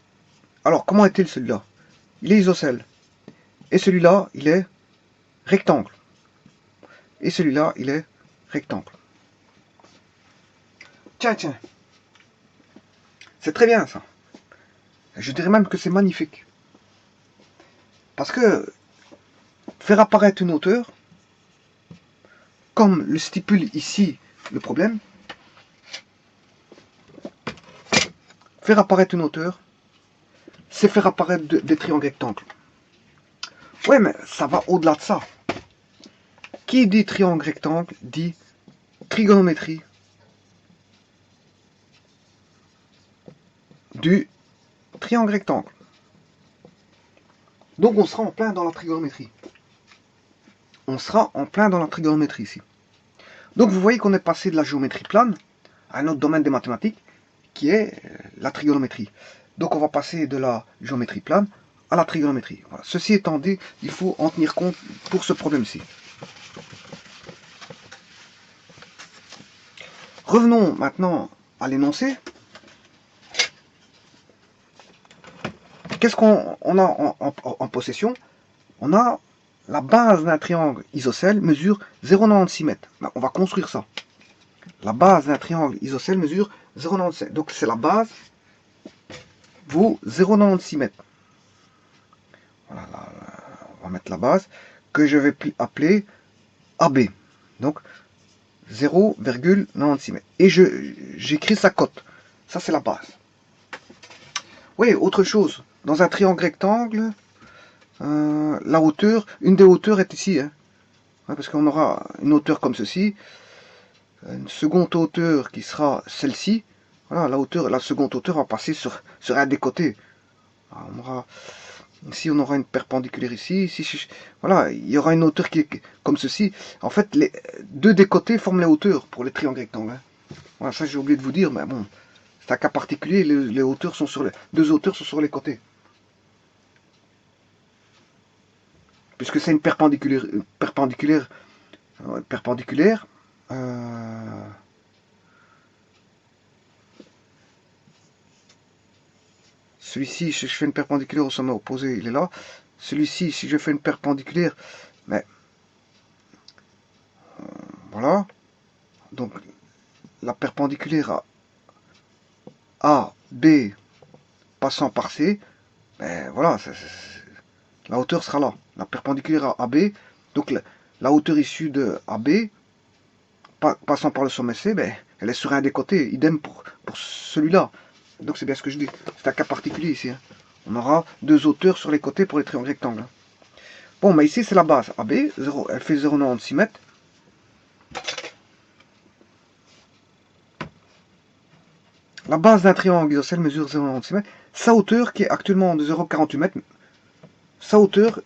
Speaker 1: Alors, comment est-il celui-là? Il est isocèle. Et celui-là, il est rectangle. Et celui-là, il est rectangle. Tiens, tiens. C'est très bien ça. Je dirais même que c'est magnifique. Parce que faire apparaître une hauteur, comme le stipule ici le problème, faire apparaître une hauteur, c'est faire apparaître des triangles rectangles. Ouais, mais ça va au-delà de ça. Qui dit triangle rectangle dit trigonométrie du triangle rectangle. Donc on sera en plein dans la trigonométrie. On sera en plein dans la trigonométrie ici. Donc vous voyez qu'on est passé de la géométrie plane à un autre domaine des mathématiques qui est la trigonométrie. Donc on va passer de la géométrie plane à la trigonométrie. Voilà. Ceci étant dit, il faut en tenir compte pour ce problème-ci. Revenons maintenant à l'énoncé. Qu'est-ce qu'on a en possession? On a la base d'un triangle isocèle mesure 0,96 mètres. On va construire ça. La base d'un triangle isocèle mesure 0,96. Donc c'est la base vaut 0,96 mètres. Voilà, là, on va mettre la base que je vais appeler AB. Donc 0,96 mètres. Et j'écris sa cote. Ça c'est la base. Oui, autre chose. Dans un triangle rectangle, la hauteur, une des hauteurs est ici. Hein. Ouais, parce qu'on aura une hauteur comme ceci. Une seconde hauteur qui sera celle-ci. Voilà, la seconde hauteur va passer sur un des côtés. Alors, ici, on aura une perpendiculaire ici. Voilà, il y aura une hauteur qui est comme ceci. En fait, les deux des côtés forment les hauteurs pour les triangles rectangles. Hein. Voilà, ça j'ai oublié de vous dire, mais bon, c'est un cas particulier. Les hauteurs sont sur deux hauteurs sont sur les côtés. Puisque c'est une perpendiculaire, celui-ci, si je fais une perpendiculaire au sommet opposé, il est là. Celui-ci, si je fais une perpendiculaire, mais voilà. Donc la perpendiculaire à B passant par C, ben voilà, la hauteur sera là. La perpendiculaire à AB, donc la hauteur issue de AB passant par le sommet C, ben, elle est sur un des côtés. Idem pour celui-là. Donc c'est bien ce que je dis. C'est un cas particulier ici. Hein. On aura deux hauteurs sur les côtés pour les triangles rectangles. Bon, mais ici c'est la base AB. Elle fait 0,96 mètres. La base d'un triangle isocèle mesure 0,96 mètres. Sa hauteur qui est actuellement de 0,48 mètres. Sa hauteur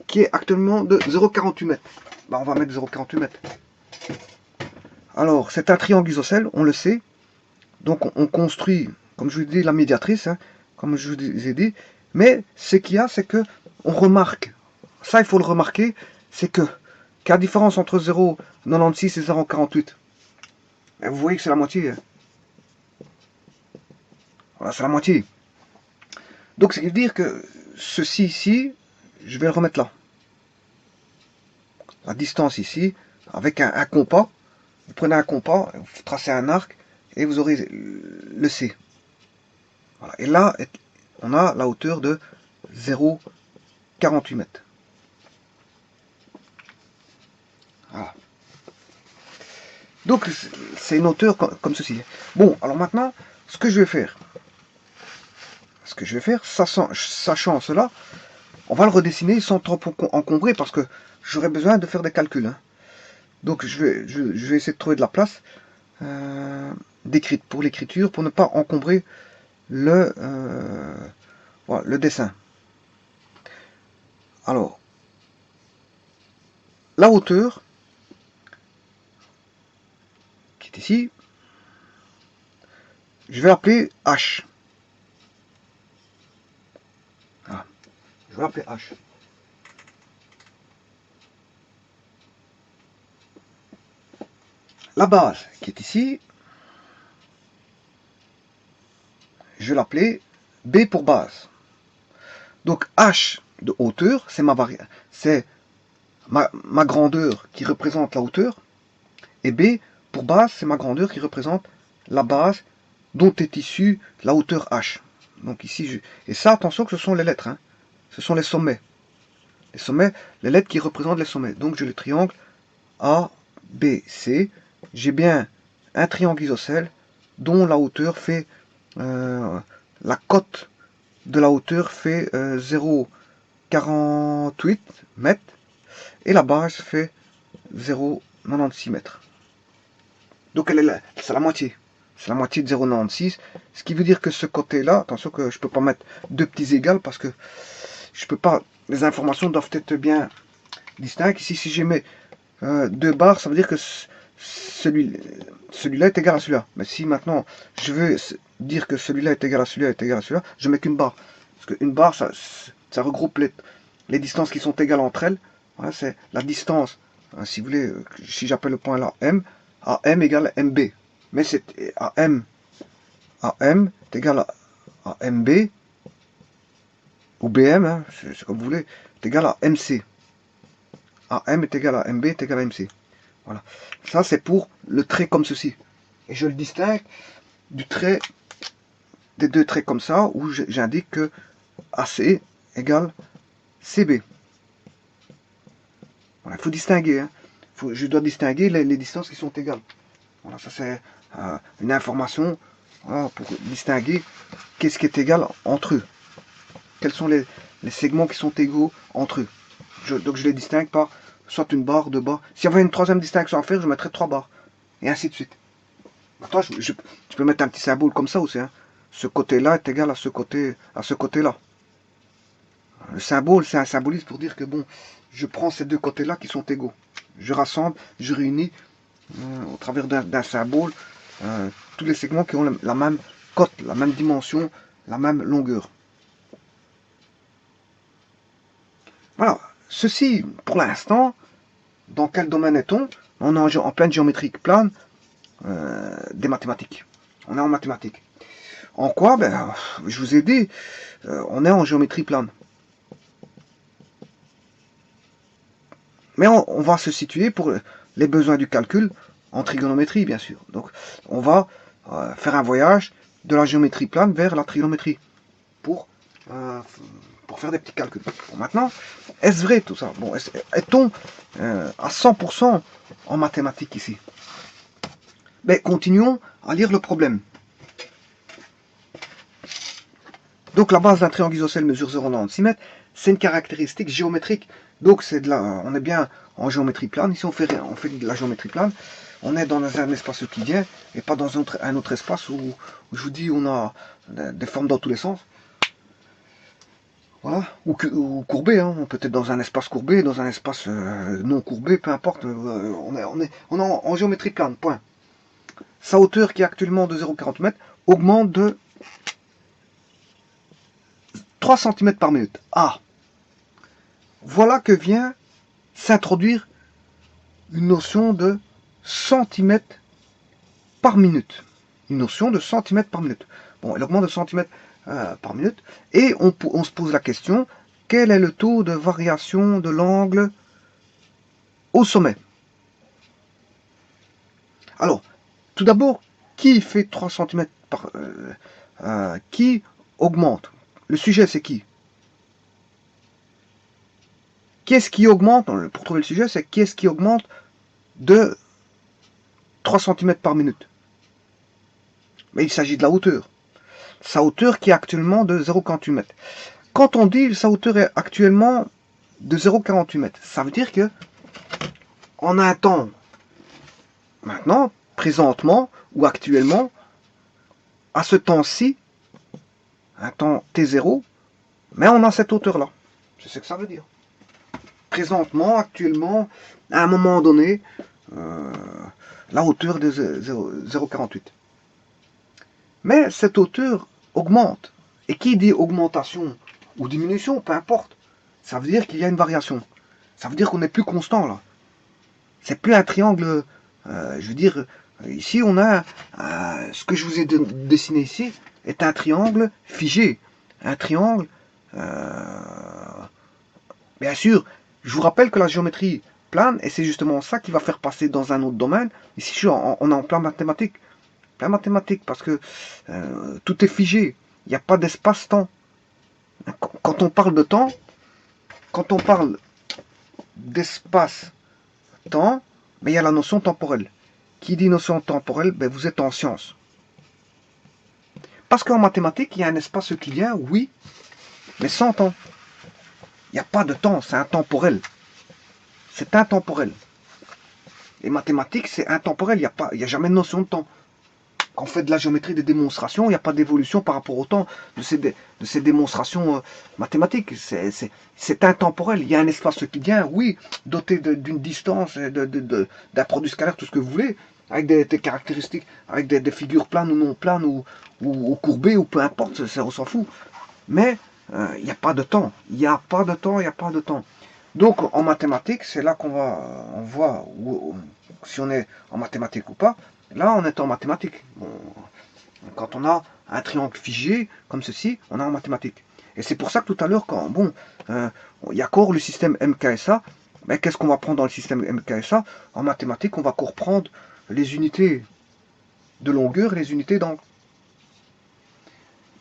Speaker 1: qui est actuellement de 0,48 mètres. Bah, on va mettre 0,48 mètres. Alors, c'est un triangle isocèle, on le sait. Donc, on construit, comme je vous ai dit, la médiatrice, hein, comme je vous ai dit. Mais ce qu'il y a, c'est que on remarque, ça il faut le remarquer, c'est que qu'il y a la différence entre 0,96 et 0,48. Vous voyez que c'est la moitié. Hein. Voilà, c'est la moitié. Donc, ça veut dire que ceci ici, je vais le remettre là. La distance ici, avec un compas. Vous prenez un compas, vous tracez un arc, et vous aurez le C. Voilà. Et là, on a la hauteur de 0,48 mètres. Voilà. Donc, c'est une hauteur comme ceci. Bon, alors maintenant, ce que je vais faire, sachant cela, on va le redessiner sans trop encombrer, parce que j'aurai besoin de faire des calculs. Hein. Donc, je vais essayer de trouver de la place pour l'écriture, pour ne pas encombrer voilà, le dessin. Alors, la hauteur, qui est ici, je vais l'appeler H. Ah, je vais l'appeler H. La base, qui est ici, je vais l'appeler B pour base. Donc H de hauteur, c'est ma variable. C'est ma grandeur qui représente la hauteur, et B, pour base, c'est ma grandeur qui représente la base dont est issue la hauteur H. Donc ici, et ça, attention que ce sont les lettres, hein. Ce sont les sommets. Les sommets, les lettres qui représentent les sommets. Donc j'ai le triangle A, B, C. J'ai bien un triangle isocèle dont la hauteur fait, la cote de la hauteur fait 0,48 mètres et la base fait 0,96 mètres. Donc c'est la moitié. C'est la moitié de 0,96. Ce qui veut dire que ce côté-là, attention que je ne peux pas mettre deux petits égales parce que je peux pas. Les informations doivent être bien distinctes. Ici, si je mets deux barres, ça veut dire que celui-là est égal à celui-là. Mais si maintenant je veux dire que celui-là est égal à celui-là est égal à celui-là, je mets qu'une barre. Parce qu'une barre, ça regroupe les distances qui sont égales entre elles. Voilà, c'est la distance. Si vous voulez, si j'appelle le point là M, AM égale MB. Mais c'est AM est égal à MB, ou BM, hein, c'est comme vous voulez, est égal à MC. AM est égal à MB est égal à MC. Voilà. Ça, c'est pour le trait comme ceci. Et je le distingue du trait, des deux traits comme ça, où j'indique que AC égale CB. Voilà, il faut distinguer. Hein. Je dois distinguer les distances qui sont égales. Voilà, ça c'est une information, voilà, pour distinguer qu'est-ce qui est égal entre eux. Quels sont les segments qui sont égaux entre eux. Donc je les distingue par soit une barre, deux barres. S'il y avait une troisième distinction à faire, je mettrais 3 barres. Et ainsi de suite. Maintenant, je peux mettre un petit symbole comme ça aussi. Hein. Ce côté-là est égal à ce côté-là. Le symbole, c'est un symbolisme pour dire que bon, je prends ces deux côtés-là qui sont égaux. Je rassemble, je réunis au travers d'un symbole tous les segments qui ont la même cote, la même dimension, la même longueur. Voilà. Ceci, pour l'instant, dans quel domaine est-on? On est en pleine géométrie plane des mathématiques. On est en mathématiques. En quoi? Ben, je vous ai dit, on est en géométrie plane. Mais on va se situer pour les besoins du calcul en trigonométrie, bien sûr. Donc, on va faire un voyage de la géométrie plane vers la trigonométrie pour faire des petits calculs. Bon, maintenant, est-ce vrai tout ça? Bon, est-on à 100% en mathématiques ici? Mais continuons à lire le problème. Donc la base d'un triangle isocèle mesure 0,96 mètres. C'est une caractéristique géométrique. Donc c'est de on est bien en géométrie plane. Ici on fait de la géométrie plane. On est dans un espace euclidien et pas dans un autre espace où je vous dis on a des formes dans tous les sens. Voilà, ou courbé, hein. On peut être dans un espace courbé, dans un espace non courbé, peu importe. On est en géométrie plane, point. Sa hauteur qui est actuellement de 0,40 mètres augmente de 3 cm par minute. Ah, voilà que vient s'introduire une notion de centimètres par minute. Une notion de centimètres par minute. Bon, elle augmente de centimètres par minute. Et on se pose la question, quel est le taux de variation de l'angle au sommet? Alors, tout d'abord, qui fait 3 cm par... qui augmente? Le sujet, c'est qui? Qui est-ce qui augmente? Pour trouver le sujet, c'est qui est-ce qui augmente de 3 cm par minute? Mais il s'agit de la hauteur. Sa hauteur qui est actuellement de 0,48 mètres. Quand on dit sa hauteur est actuellement de 0,48 mètres, ça veut dire que en un temps, maintenant, présentement ou actuellement, à ce temps-ci, un temps t0, mais on a cette hauteur-là. C'est ce que ça veut dire. Présentement, actuellement, à un moment donné, la hauteur de 0,48. Mais cette hauteur augmente. Et qui dit augmentation ou diminution, peu importe, ça veut dire qu'il y a une variation. Ça veut dire qu'on n'est plus constant là. C'est plus un triangle, je veux dire, ici on a, ce que je vous ai dessiné ici, est un triangle figé. Un triangle, bien sûr, Je vous rappelle que la géométrie plane, et c'est justement ça qui va faire passer dans un autre domaine. Ici, on est en plein mathématique. Plein mathématique, parce que tout est figé. Il n'y a pas d'espace-temps. Quand on parle de temps, quand on parle d'espace-temps, mais il y a la notion temporelle. Qui dit notion temporelle, ben vous êtes en science. Parce qu'en mathématiques, il y a un espace euclidien, oui, mais sans temps. Il n'y a pas de temps, c'est intemporel. C'est intemporel. Les mathématiques, c'est intemporel, il n'y a jamais de notion de temps. Quand on fait de la géométrie des démonstrations, il n'y a pas d'évolution par rapport au temps de ces démonstrations mathématiques. C'est intemporel. Il y a un espace euclidien, oui, doté d'une distance, d'un produit scalaire, tout ce que vous voulez, avec des caractéristiques, avec des figures planes ou non planes, ou courbées, ou peu importe, on s'en fout. Mais il n'y a pas de temps. Il n'y a pas de temps, il n'y a pas de temps. Donc en mathématiques, c'est là on voit si on est en mathématiques ou pas. Là, on est en mathématiques. Bon, quand on a un triangle figé, comme ceci, on est en mathématiques. Et c'est pour ça que tout à l'heure, quand il y a encore le système MKSA, mais qu'est-ce qu'on va prendre dans le système MKSA? En mathématiques, on va encore prendre les unités de longueur et les unités d'angle.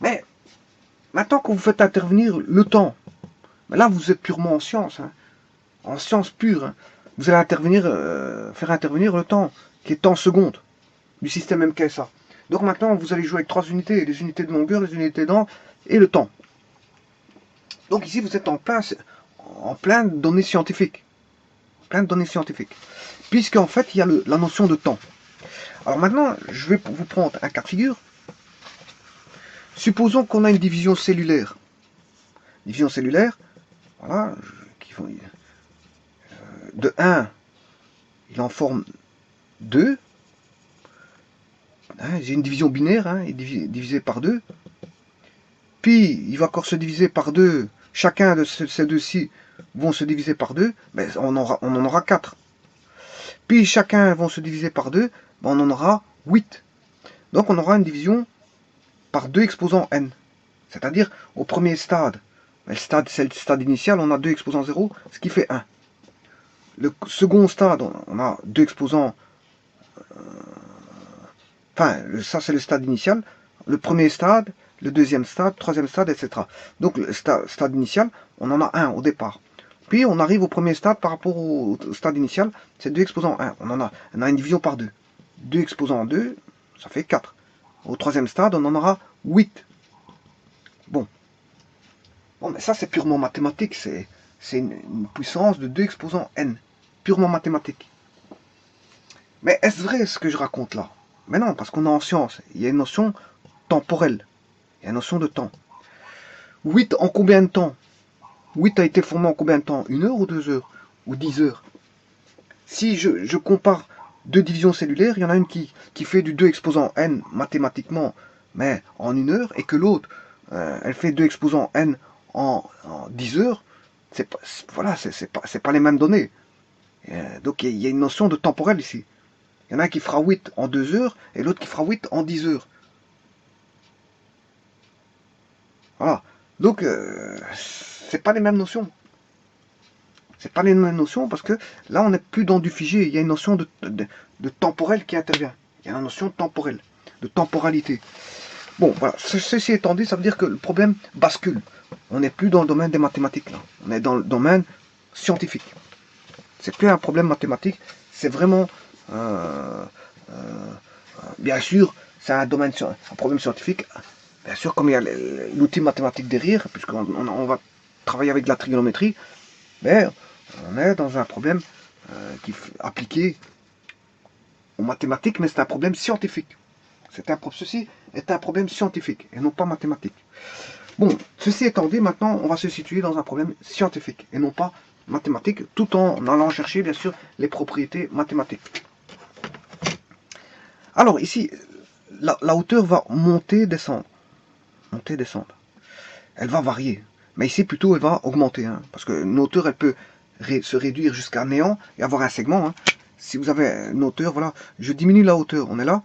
Speaker 1: Mais maintenant que vous faites intervenir le temps, là vous êtes purement en science, hein, en science pure. Hein. Vous allez faire intervenir le temps, qui est temps seconde, du système MKSA. Donc maintenant, vous allez jouer avec 3 unités, les unités de longueur, les unités d'angle et le temps. Donc ici, vous êtes en plein de données scientifiques. Plein de données scientifiques. Puisqu'en fait, il y a la notion de temps. Alors maintenant, je vais vous prendre un cas de figure. Supposons qu'on a une division cellulaire. Division cellulaire, voilà, de 1, il en forme 2. Hein, j'ai une division binaire, hein, divisé par 2. Puis, il va encore se diviser par 2. Chacun de ces deux-ci vont se diviser par 2. Ben, on en aura 4. Puis, chacun vont se diviser par 2. Ben, on en aura 8. Donc, on aura une division par 2 exposants n. C'est-à-dire, au premier stade, c'est le stade initial, on a 2 exposants 0, ce qui fait 1. Le second stade, on a 2 exposants... Enfin, ça c'est le stade initial. Le premier stade, le deuxième stade, troisième stade, etc. Donc le stade initial, on en a 1 au départ. Puis on arrive au premier stade par rapport au stade initial, c'est 2 exposants 1. On a une division par 2. 2 exposants 2, ça fait 4. Au troisième stade, on en aura 8. Bon, mais ça c'est purement mathématique, c'est une puissance de 2 exposants n. Purement mathématique. Mais est-ce vrai ce que je raconte là? Mais non, parce qu'on est en science. Il y a une notion temporelle. Il y a une notion de temps. 8 en combien de temps? 8 a été formé en combien de temps? 1 heure ou 2 heures? Ou 10 heures? Si je compare deux divisions cellulaires, il y en a une qui fait du 2 exposant n mathématiquement, mais en 1 heure, et que l'autre, elle fait 2 exposant n en 10 heures. Voilà, c'est pas les mêmes données. Donc il y a une notion de temporel ici. Il y en a un qui fera 8 en 2 heures et l'autre qui fera 8 en 10 heures. Voilà. Donc, c'est pas les mêmes notions. C'est pas les mêmes notions parce que là, on n'est plus dans du figé. Il y a une notion de temporel qui intervient. Il y a une notion temporelle, de temporalité. Bon, voilà. Ceci étant dit, ça veut dire que le problème bascule. On n'est plus dans le domaine des mathématiques, là. On est dans le domaine scientifique. C'est plus un problème mathématique. C'est vraiment... bien sûr, c'est un problème scientifique. Bien sûr, comme il y a l'outil mathématique derrière, puisqu'on va travailler avec de la trigonométrie, mais on est dans un problème appliqué aux mathématiques, mais c'est un problème scientifique. Ceci est un problème scientifique et non pas mathématique. Bon, ceci étant dit, maintenant, on va se situer dans un problème scientifique et non pas mathématique, tout en allant chercher, bien sûr, les propriétés mathématiques. Alors, ici, la hauteur va monter, descendre. Monter, descendre. Elle va varier. Mais ici, plutôt, elle va augmenter. Hein, parce qu'une hauteur, elle peut se réduire jusqu'à néant et avoir un segment. Hein. Si vous avez une hauteur, voilà, je diminue la hauteur, on est là.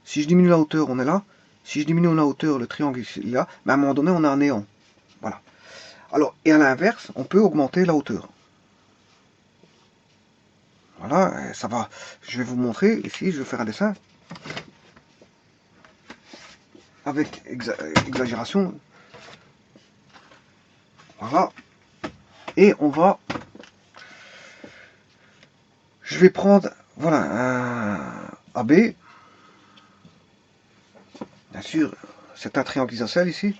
Speaker 1: Si je diminue la hauteur, on est là. Si je diminue la hauteur, le triangle il est là. Mais à un moment donné, on a un néant. Voilà. Alors, et à l'inverse, on peut augmenter la hauteur. Voilà, ça va. Je vais vous montrer ici, je vais faire un dessin avec exagération. Voilà. Et on va... Je vais prendre, voilà, un AB. Bien sûr, c'est un triangle isocèle ici.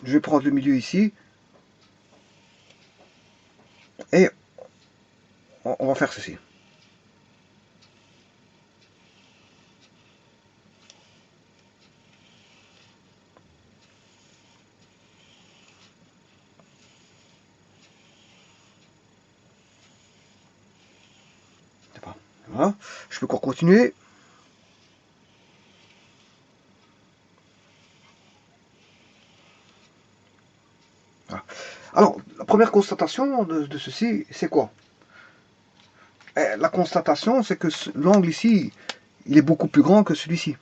Speaker 1: Je vais prendre le milieu ici. Et on va faire ceci. Voilà. Je peux encore continuer. Voilà. Alors, la première constatation de ceci, c'est quoi? La constatation, c'est que l'angle ici, il est beaucoup plus grand que celui-ci.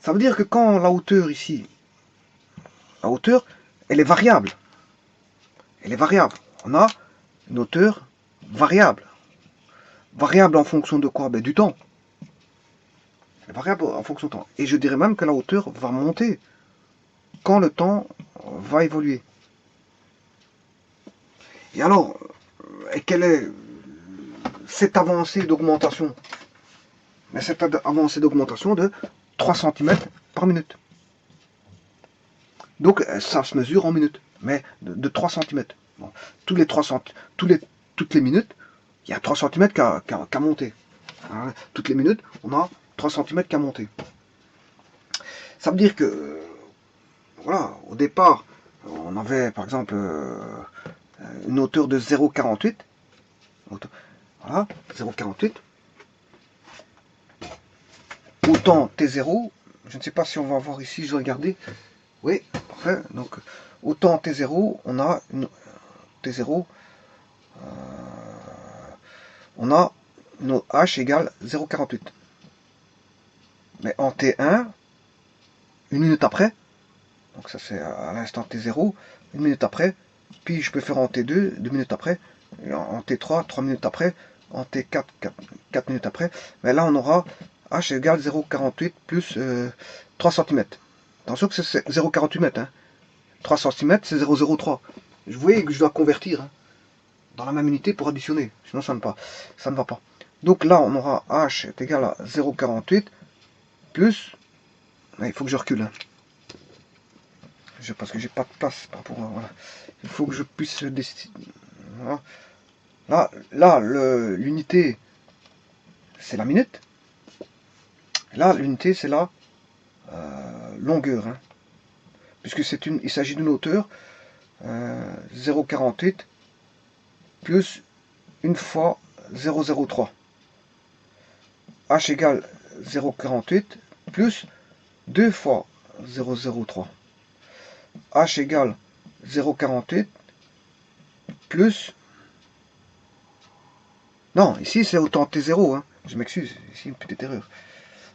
Speaker 1: Ça veut dire que quand la hauteur ici, la hauteur, elle est variable. Elle est variable. On a une hauteur variable. Variable en fonction de quoi? Ben, du temps. Elle est variable en fonction du temps. Et je dirais même que la hauteur va monter quand le temps va évoluer. Et alors, quelle est cette avancée d'augmentation? Cette avancée d'augmentation de 3 cm par minute. Donc ça se mesure en minutes, mais de 3 cm. Bon, tous les 3 cm, toutes les minutes, il y a 3 cm qui a monté. Hein, toutes les minutes, on a 3 cm qui a monté. Ça veut dire que, voilà, au départ, on avait par exemple une hauteur de 0,48. Voilà, 0,48. Autant T0, je ne sais pas si on va voir ici, je vais regarder. Oui, parfait. Donc, autant T0, on a une T0, on a nos H égale 0,48. Mais en T1, une minute après, donc ça c'est à l'instant T0, une minute après, puis je peux faire en T2, 2 minutes après, en T3, 3 minutes après, en T4, 4 minutes après. Mais là on aura H égale 0,48 plus 3 cm. Attention que c'est 0,48 mètres. Hein. 3 cm c'est 0,03. Vous voyez que je dois convertir hein, dans la même unité pour additionner. Sinon ça ne va pas. Donc là on aura H est égal à 0,48 plus... Il faut que je recule. Hein. Parce que j'ai pas de place par rapport à... Voilà. Il faut que je puisse décider. Voilà. Là l'unité c'est la minute. Là l'unité c'est la longueur. Hein. Puisque il s'agit d'une hauteur 0,48 plus 1 fois 0,03. H égale 0,48 plus 2 fois 0,03. H égale 0,48 plus... Non, ici c'est autant T0. Hein. Je m'excuse, ici une petite erreur.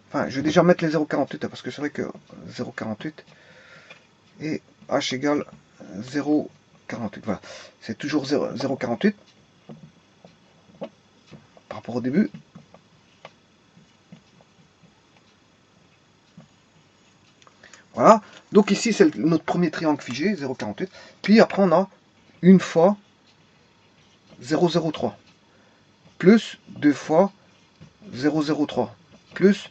Speaker 1: Enfin, je vais déjà mettre les 0,48 parce que c'est vrai que 0,48 et H égale 0,48. Voilà, c'est toujours 0,48 par rapport au début. Voilà, donc ici c'est notre premier triangle figé, 0,48. Puis après on a une fois 0,03 plus 2 fois 0,03 plus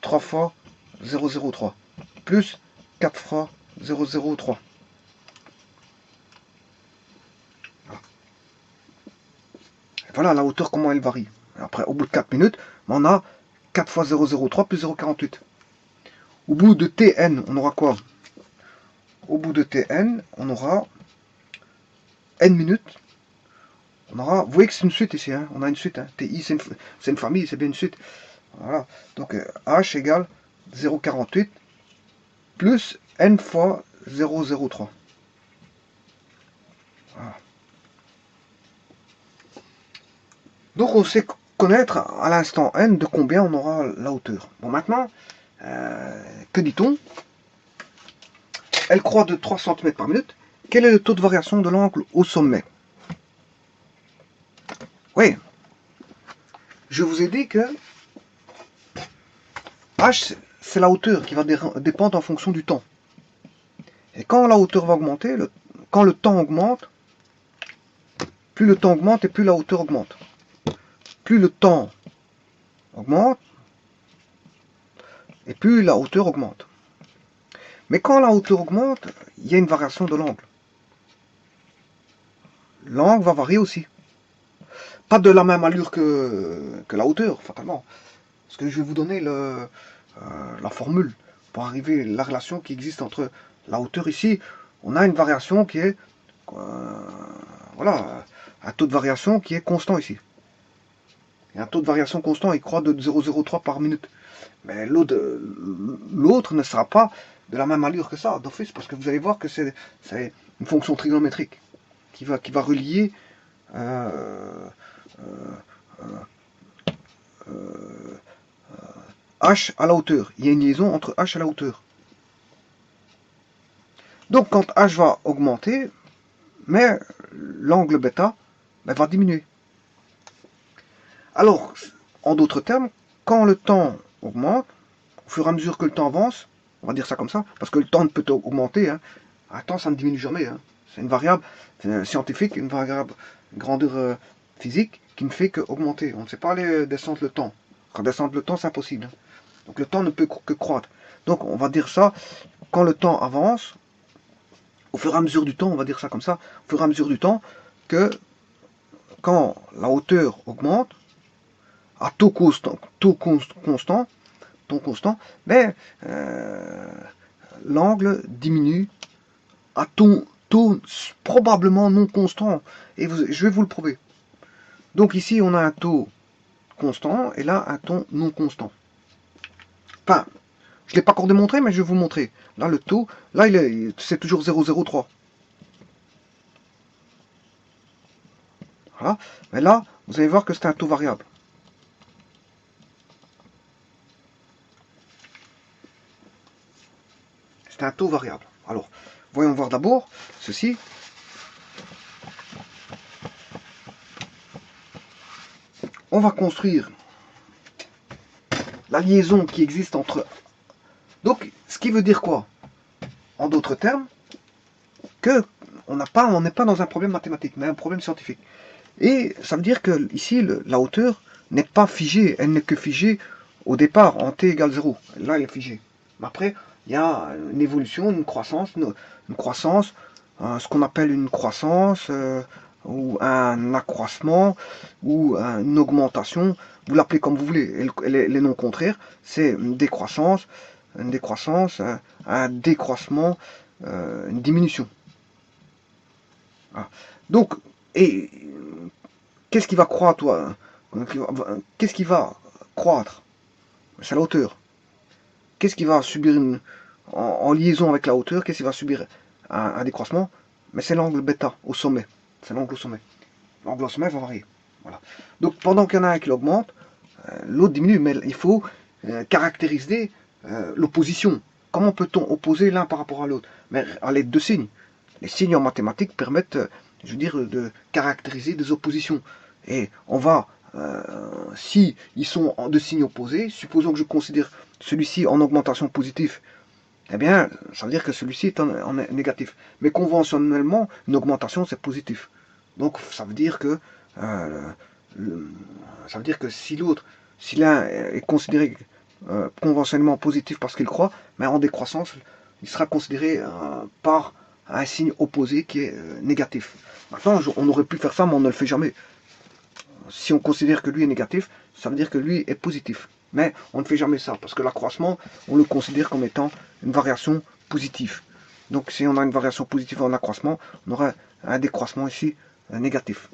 Speaker 1: 3 fois 0,03 plus 4 fois 0,03. Voilà la hauteur, comment elle varie. Après, au bout de 4 minutes, on a 4 fois 0,03 plus 0,48. Au bout de Tn, on aura quoi? Au bout de Tn, on aura n minutes. On aura, vous voyez que c'est une suite ici, hein, on a une suite. Hein. Ti, c'est une famille, c'est bien une suite. Voilà. Donc H égale 0,48 plus n fois 0,03. Voilà. Donc on sait connaître à l'instant n de combien on aura la hauteur. Bon maintenant, que que dit-on? Elle croît de 3 cm par minute. Quel est le taux de variation de l'angle au sommet? Oui, je vous ai dit que h, c'est la hauteur qui va dépendre en fonction du temps. Et quand la hauteur va augmenter, quand le temps augmente, plus le temps augmente et plus la hauteur augmente. Plus le temps augmente et plus la hauteur augmente. Mais quand la hauteur augmente, il y a une variation de l'angle. L'angle va varier aussi. Pas de la même allure que la hauteur, fatalement. Parce que je vais vous donner la formule pour arriver à la relation qui existe entre la hauteur ici. On a une variation qui est, voilà, un taux de variation qui est constant ici. Et un taux de variation constant, il croît de 0,03 par minute. Mais l'autre ne sera pas de la même allure que ça, d'office, parce que vous allez voir que c'est une fonction trigonométrique qui va relier h à la hauteur. Il y a une liaison entre h et la hauteur. Donc quand h va augmenter, mais l'angle bêta va diminuer. Alors, en d'autres termes, quand le temps augmente, au fur et à mesure que le temps avance, on va dire ça comme ça, parce que le temps ne peut augmenter, hein. Un temps ça ne diminue jamais, hein. C'est une variable scientifique, une variable grandeur physique qui ne fait qu'augmenter. On ne sait pas aller descendre le temps. Redescendre le temps, c'est impossible, hein. Donc le temps ne peut que croître. Donc on va dire ça, quand le temps avance, au fur et à mesure du temps, on va dire ça comme ça, au fur et à mesure du temps, que quand la hauteur augmente, à taux constant, mais l'angle diminue à taux probablement non constant. Et je vais vous le prouver. Donc ici, on a un taux constant, et là, un taux non constant. Enfin, je ne l'ai pas encore démontré, mais je vais vous montrer. Là, le taux, là, c'est toujours 0,03. Voilà. Mais là, vous allez voir que c'est un taux variable. C'est un taux variable. Alors, voyons voir d'abord ceci. On va construire la liaison qui existe entre... Donc, ce qui veut dire quoi? En d'autres termes, que on n'est pas dans un problème mathématique, mais un problème scientifique. Et ça veut dire que ici, la hauteur n'est pas figée, elle n'est que figée au départ, en t égale 0. Là, elle est figée. Mais après, il y a une évolution, une croissance, ce qu'on appelle une croissance, ou un accroissement, ou une augmentation, vous l'appelez comme vous voulez. Et les noms contraires, c'est une décroissance, un décroissement, une diminution. Voilà. Donc, et qu'est-ce qui va croître, toi? Qu'est-ce qui va croître? C'est la hauteur. Qu'est-ce qui va subir en liaison avec la hauteur? Qu'est-ce qui va subir un décroissement? Mais c'est l'angle bêta au sommet. C'est l'angle au sommet. L'angle au sommet va varier. Voilà. Donc pendant qu'il y en a un qui augmente, l'autre diminue. Mais il faut caractériser l'opposition. Comment peut-on opposer l'un par rapport à l'autre? Mais à l'aide de signes. Les signes en mathématiques permettent, je veux dire, de caractériser des oppositions. Et on va, si ils sont de signes opposés, supposons que je considère celui-ci en augmentation positive, eh bien, ça veut dire que celui-ci est en négatif. Mais conventionnellement, une augmentation, c'est positif. Donc, ça veut dire que, si l'autre, si l'un est considéré conventionnellement positif parce qu'il croit, mais en décroissance, il sera considéré par un signe opposé qui est négatif. Maintenant, on aurait pu faire ça, mais on ne le fait jamais. Si on considère que lui est négatif, ça veut dire que lui est positif. Mais on ne fait jamais ça, parce que l'accroissement, on le considère comme étant une variation positive. Donc si on a une variation positive en accroissement, on aura un décroissement ici négatif.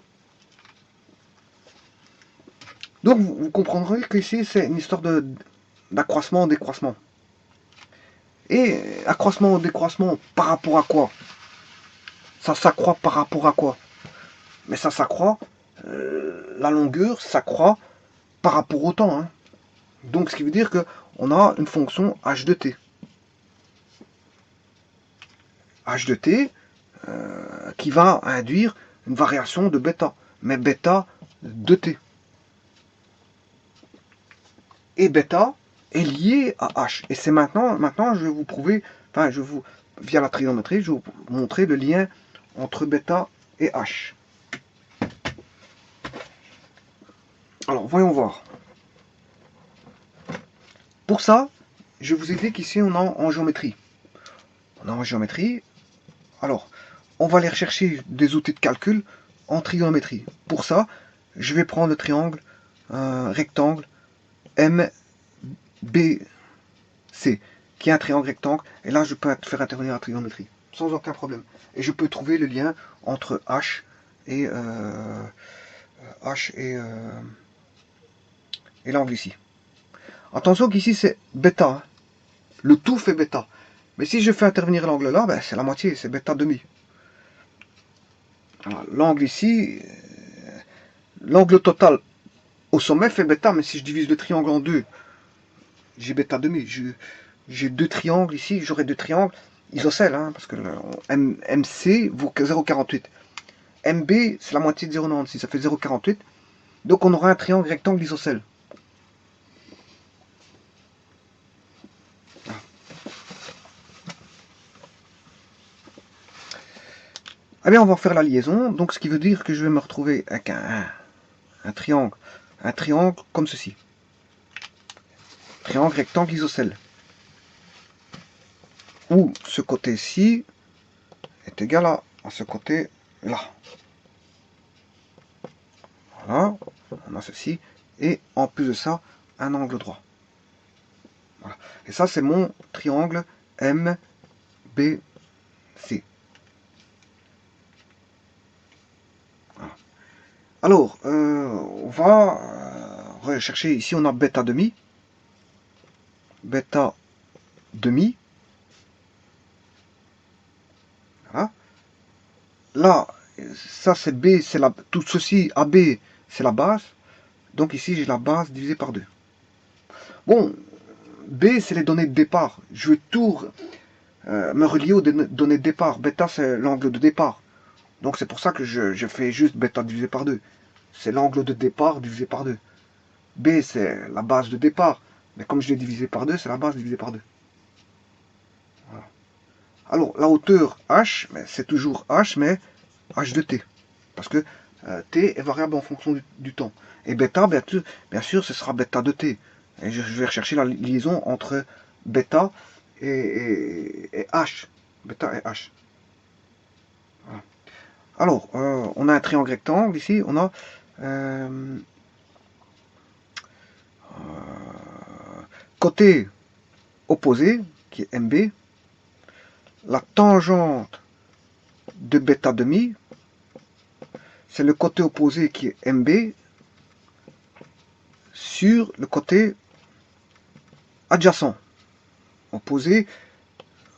Speaker 1: Donc vous comprendrez qu'ici, c'est une histoire d'accroissement, décroissement. Et accroissement, décroissement, par rapport à quoi? Ça s'accroît par rapport à quoi? Mais ça s'accroît, la longueur s'accroît par rapport au temps, hein. Donc ce qui veut dire qu'on a une fonction h de t. h de t qui va induire une variation de bêta, mais bêta de t. Et bêta est lié à h. Et c'est maintenant, je vais vous prouver, enfin, via la trigonométrie, je vais vous montrer le lien entre bêta et h. Alors, voyons voir. Pour ça, je vous ai dit qu'ici, on a en géométrie. On a en géométrie. Alors, on va aller rechercher des outils de calcul en trigonométrie. Pour ça, je vais prendre le triangle rectangle MBC, qui est un triangle rectangle. Et là, je peux faire intervenir la trigonométrie, sans aucun problème. Et je peux trouver le lien entre H et l'angle ici. Attention qu'ici, c'est bêta. Hein. Le tout fait bêta. Mais si je fais intervenir l'angle là, ben, c'est la moitié, c'est bêta demi. L'angle ici, l'angle total au sommet fait bêta, mais si je divise le triangle en deux, j'ai bêta demi. J'ai deux triangles ici, j'aurai deux triangles isocèles, hein, parce que MC vaut 0,48. MB, c'est la moitié de 0,96, ça fait 0,48. Donc on aura un triangle rectangle isocèle. Eh bien, on va faire la liaison, donc ce qui veut dire que je vais me retrouver avec un triangle comme ceci. Triangle rectangle isocèle. Où ce côté-ci est égal à ce côté-là. Voilà, on a ceci. Et en plus de ça, un angle droit. Voilà. Et ça, c'est mon triangle MBC. Voilà. Alors, on va rechercher, ici on a bêta demi. Bêta demi. Voilà. Là, ça c'est B, c'est tout ceci, AB, c'est la base. Donc ici, j'ai la base divisée par 2. Bon, B, c'est les données de départ. Je vais tout me relier aux données de départ. Bêta, c'est l'angle de départ. Donc c'est pour ça que je fais juste bêta divisé par 2. C'est l'angle de départ divisé par 2. B, c'est la base de départ. Mais comme je l'ai divisé par 2, c'est la base divisée par 2. Voilà. Alors, la hauteur H, c'est toujours H, mais H de T. Parce que T est variable en fonction du temps. Et bêta, bien sûr, ce sera bêta de T. Et je vais rechercher la liaison entre bêta et H. Bêta et H. Voilà. Alors, on a un triangle rectangle ici. On a côté opposé, qui est MB. La tangente de bêta demi, c'est le côté opposé qui est MB sur le côté adjacent. Opposé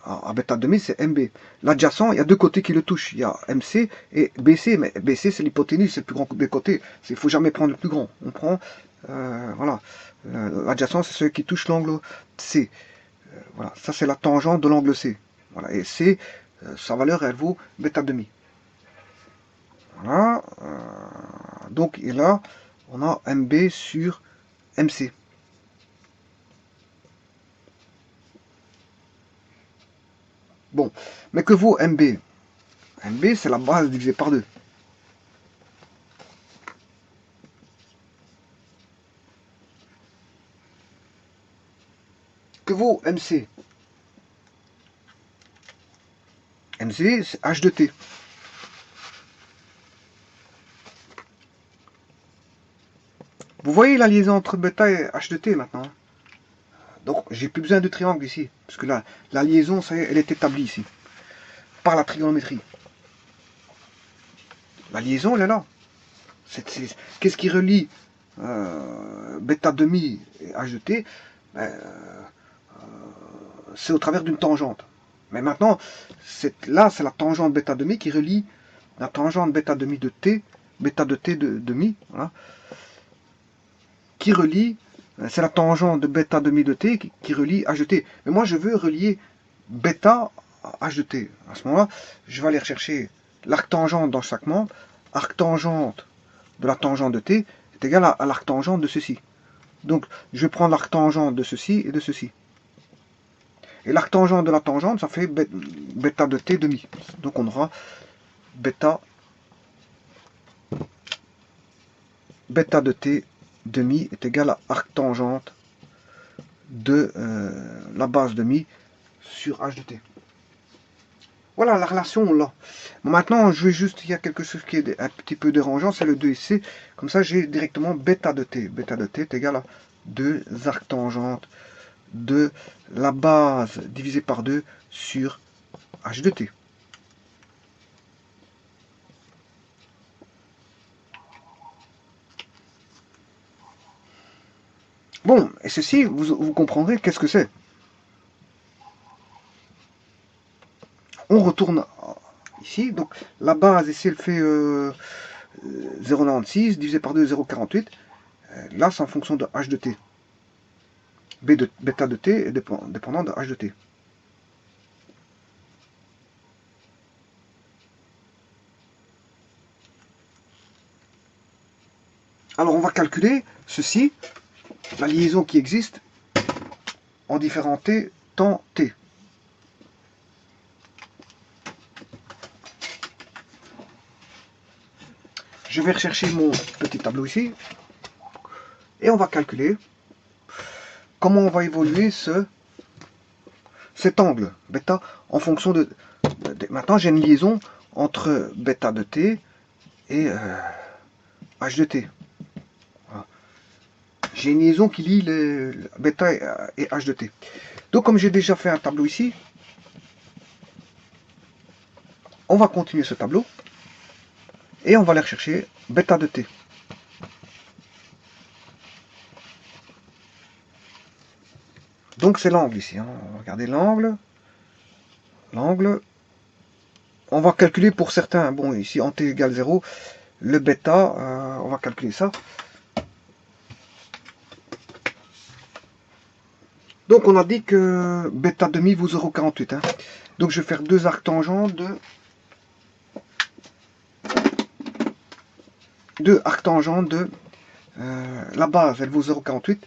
Speaker 1: à bêta demi, c'est MB. L'adjacent, il y a deux côtés qui le touchent. Il y a MC et BC, mais BC, c'est l'hypoténuse, c'est le plus grand des côtés. Il ne faut jamais prendre le plus grand. On prend, voilà, l'adjacent, c'est celui qui touche l'angle C. Voilà, ça c'est la tangente de l'angle C. Voilà, et C, sa valeur, elle vaut bêta demi. Voilà, donc, et là, on a MB sur MC. Bon, mais que vaut MB? MB, c'est la base divisée par 2. Que vaut MC? MC, c'est H de T. Vous voyez la liaison entre bêta et H de T maintenant. Donc, j'ai plus besoin de triangle ici. Parce que la liaison, ça y est, elle est établie ici. Par la trigonométrie. La liaison, elle est là. Qu'est-ce qui relie bêta demi et H de T? C'est au travers d'une tangente. Mais maintenant, là, c'est la tangente bêta demi qui relie la tangente bêta demi de T, bêta de T de demi, voilà, qui relie, c'est la tangente de bêta demi de T qui relie H de T. Mais moi, je veux relier bêta h de t. À ce moment-là, je vais aller rechercher l'arctangente dans chaque membre. Arctangente de la tangente de t est égale à l'arctangente de ceci. Donc, je vais prendre l'arctangente de ceci et de ceci. Et l'arctangente de la tangente, ça fait bêta de t demi. Donc, on aura bêta de t demi est égal à arctangente de la base demi sur h de t. Voilà, la relation, on l'a. Bon, maintenant, je vais juste, il y a quelque chose qui est un petit peu dérangeant, c'est le 2 ici. Comme ça, j'ai directement bêta de t. Bêta de t est égal à 2 arctangentes de la base divisée par 2 sur h de t. Bon, et ceci, vous comprendrez qu'est-ce que c'est. On retourne ici, donc la base ici, elle fait 0,96 divisé par 2, 0,48. Là, c'est en fonction de h de t. Bêta de t est dépendant de h de t. Alors, on va calculer ceci, la liaison qui existe en différents t temps t. Je vais rechercher mon petit tableau ici et on va calculer comment on va évoluer cet angle bêta en fonction de maintenant j'ai une liaison entre bêta de t et h de t. Voilà. J'ai une liaison qui lie les bêta et h de t. Donc comme j'ai déjà fait un tableau ici, on va continuer ce tableau et on va aller rechercher bêta de t. Donc c'est l'angle ici. Hein. On va regarder l'angle. L'angle. On va calculer pour certains. Bon, ici en t égale 0, le bêta, on va calculer ça. Donc on a dit que bêta demi vaut 0,48. Hein. Donc je vais faire deux arctangents de la base, elle vaut 0,48.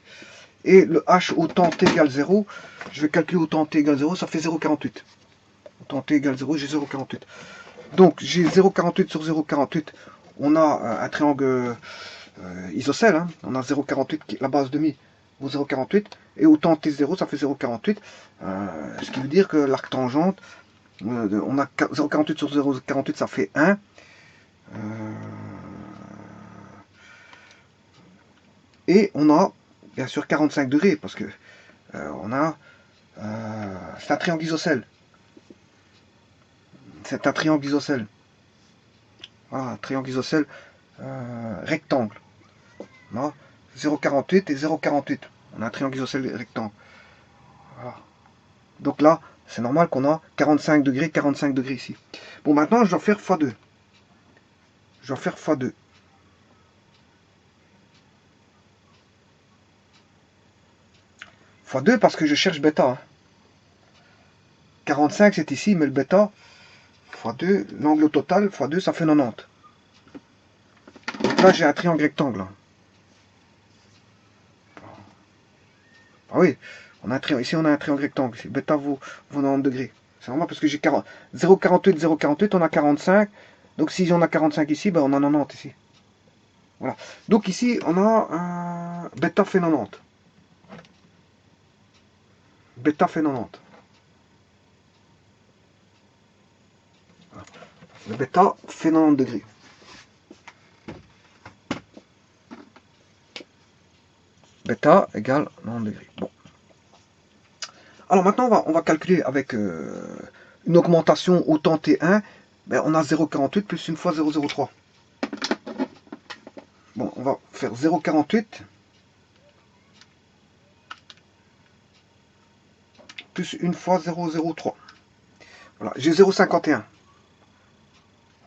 Speaker 1: Et le h au temps t égale 0, je vais calculer au temps t égale 0, ça fait 0,48. Au temps t égale 0, j'ai 0,48. Donc j'ai 0,48 sur 0,48, on a un triangle isocèle, hein. On a 0,48, la base demi vaut 0,48, et au temps t0, ça fait 0,48, ce qui veut dire que l'arctangente, on a 0,48 sur 0,48, ça fait 1. Et on a bien sûr 45 degrés, parce que c'est un triangle isocèle. C'est un triangle isocèle. Voilà, un triangle isocèle rectangle. 0,48 et 0,48. On a un triangle isocèle rectangle. Voilà. Donc là, c'est normal qu'on a 45 degrés ici. Bon, maintenant, je dois faire x2. Je dois faire x2. x2 parce que je cherche bêta. Hein. 45 c'est ici, mais le bêta, x2, l'angle total, x2, ça fait 90. Donc là, j'ai un triangle rectangle. Ah oui, on a un triangle, ici on a un triangle rectangle. Ici. Bêta vaut 90 degrés. C'est normal parce que j'ai 0,48, 0,48, on a 45. Donc si on a 45 ici, ben on a 90 ici. Voilà. Donc ici, on a un bêta fait 90. Bêta fait 90. Voilà. Le bêta fait 90 degrés. Bêta égale 90 degrés. Bon. Alors maintenant, on va calculer avec une augmentation au temps T1. Ben, on a 0,48 plus une fois 0,03. Bon, on va faire 0,48 plus une fois 0,03. Voilà, j'ai 0,51.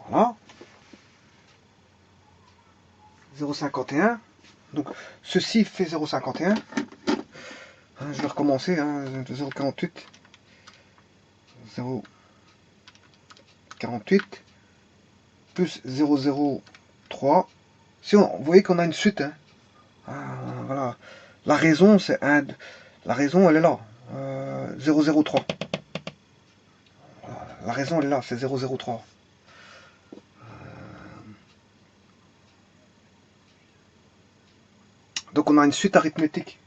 Speaker 1: Voilà. 0,51. Donc, ceci fait 0,51. Je vais recommencer. Hein, 0,48. 0. 48 plus 0,03. Si vous voyez qu'on a une suite. Hein. Voilà. La raison, c'est 1. La raison, elle est là. 0,03. Voilà. La raison, elle est là, c'est 0,03. Donc on a une suite arithmétique.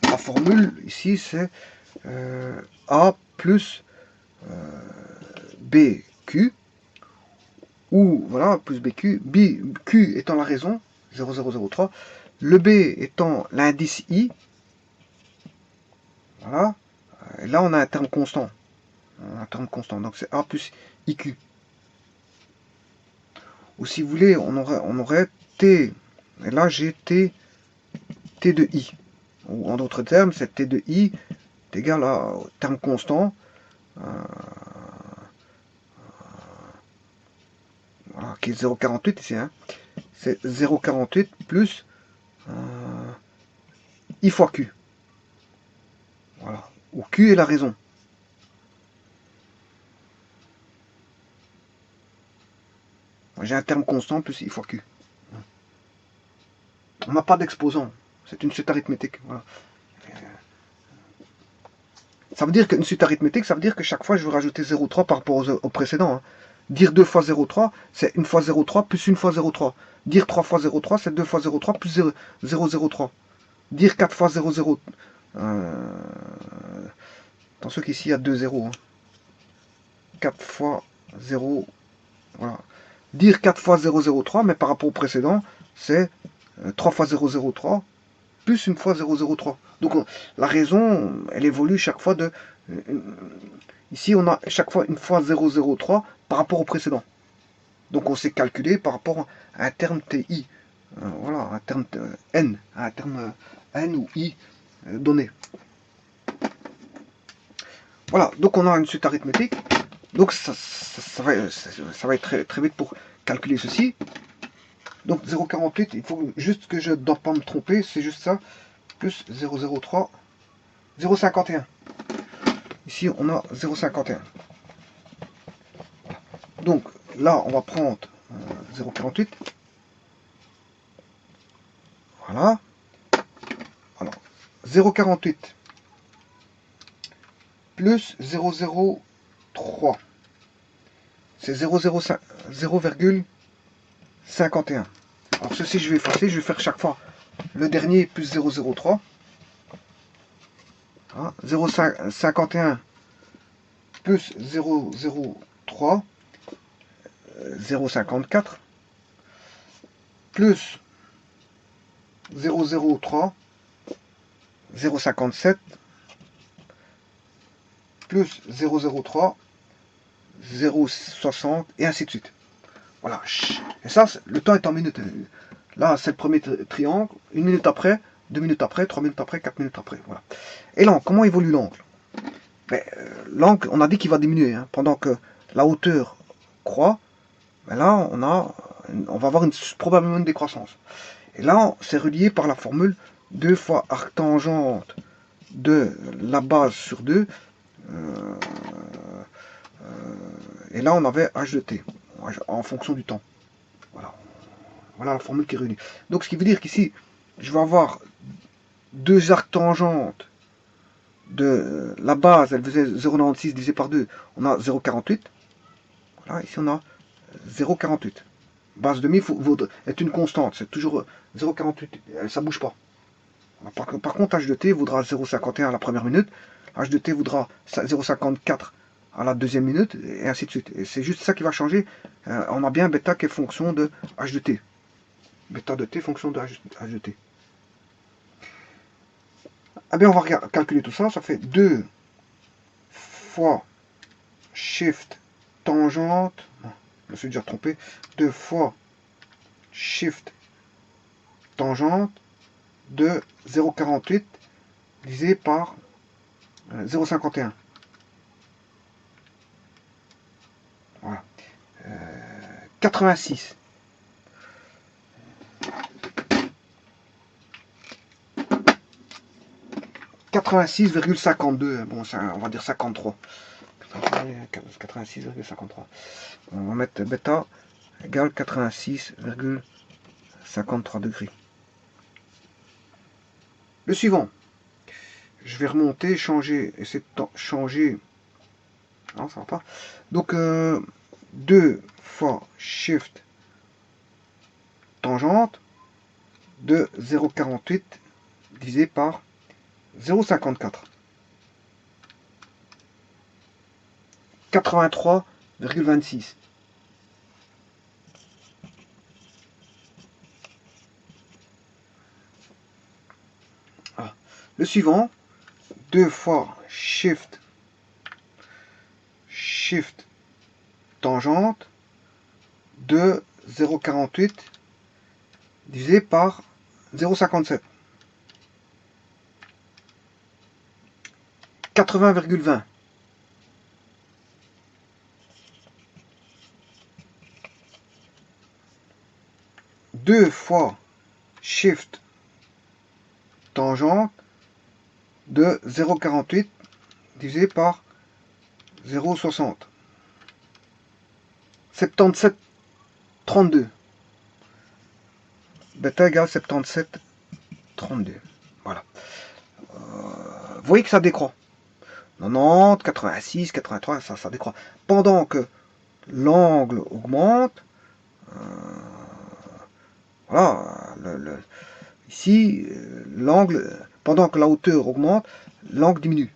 Speaker 1: La formule ici c'est A plus BQ, ou voilà, plus BQ, Q étant la raison, 0,003, le B étant l'indice I, voilà, et là on a un terme constant, donc c'est A plus IQ. Ou si vous voulez, on aurait T, et là j'ai T de I. Ou en d'autres termes, cette T de I est égal à terme constant. Voilà, qui est 0,48 ici. Hein. C'est 0,48 plus I fois Q. Voilà. Où Q est la raison. J'ai un terme constant plus I fois Q. On n'a pas d'exposant. C'est une suite arithmétique. Voilà. Ça veut dire qu'une suite arithmétique, ça veut dire que chaque fois, je vais rajouter 0,3 par rapport au précédent. Hein. Dire 2 fois 0,3, c'est 1 fois 0,3 plus 1 fois 0,3. Dire 3 fois 0,3, c'est 2 fois 0,3 plus 0,03. Dire 4 fois 0,0. Attention qu'ici, il y a 2 zéros. Hein. 4 fois 0. Voilà. Dire 4 fois 0,03, mais par rapport au précédent, c'est 3 fois 0,03 plus 1 fois 0,03. Donc la raison, elle évolue chaque fois de... ici, on a chaque fois 1 fois 0,03 par rapport au précédent. Donc on s'est calculé par rapport à un terme TI. Voilà, un terme N, un terme N ou I donné. Voilà, donc on a une suite arithmétique. Donc ça va être très, très vite pour calculer ceci. Donc 0,48, il faut juste que je ne dois pas me tromper, c'est juste ça. Plus 0,03, 0,51. Ici, on a 0,51. Donc là, on va prendre 0,48. Voilà. Alors, 0,48 plus 0,03. C'est 0,51. Alors ceci, je vais effacer. Je vais faire chaque fois le dernier plus 0,03. 0,51 plus 0,03. 0,54 plus 0,03 0,57 plus 0,03 0,60 et ainsi de suite. Voilà. Et ça, le temps est en minutes. Là, c'est le premier triangle. 1 minute après, 2 minutes après, 3 minutes après, 4 minutes après. Voilà. Et l'angle, comment évolue l'angle? L'angle, on a dit qu'il va diminuer. Hein, pendant que la hauteur croît, ben là, on va avoir probablement une décroissance. Et là, c'est relié par la formule 2 fois arctangente de la base sur 2. Et là, on avait h de t en fonction du temps. Voilà. Voilà la formule qui est réunie. Donc, ce qui veut dire qu'ici, je vais avoir 2 arctangentes de la base, elle faisait 0,96 divisé par 2, on a 0,48. Voilà, ici on a 0,48. Base de mi est une constante, c'est toujours 0,48, ça ne bouge pas. Par contre, h de t vaudra 0,51 à la première minute, h de t vaudra 0,54 à la deuxième minute, et ainsi de suite. Et c'est juste ça qui va changer. On a bien bêta qui est fonction de h de t. Bêta de t fonction de h de t. Ah bien, on va calculer tout ça. Ça fait 2 fois shift tangente. Non, je me suis déjà trompé. 2 fois shift tangente de 0,48 divisé par 0,51. Voilà. 86. 86,52. Bon, ça, on va dire 53. 86,53. On va mettre bêta égale 86,53 degrés. Le suivant, je vais remonter, changer, essayer de changer. Non, ça va pas. Donc 2 fois Shift tangente de 0,48 divisé par 0,54. 83,26. Ah. Le suivant, 2 fois Shift tangente de 0,48 divisé par 0,57. 80,20. Deux fois Shift tangente de 0,48 divisé par 0,60. 77,32. Bêta égale 77,32. Voilà. Vous voyez que ça décroît. 90, 86, 83, ça décroît. Pendant que l'angle augmente, voilà, ici, l'angle, pendant que la hauteur augmente, l'angle diminue.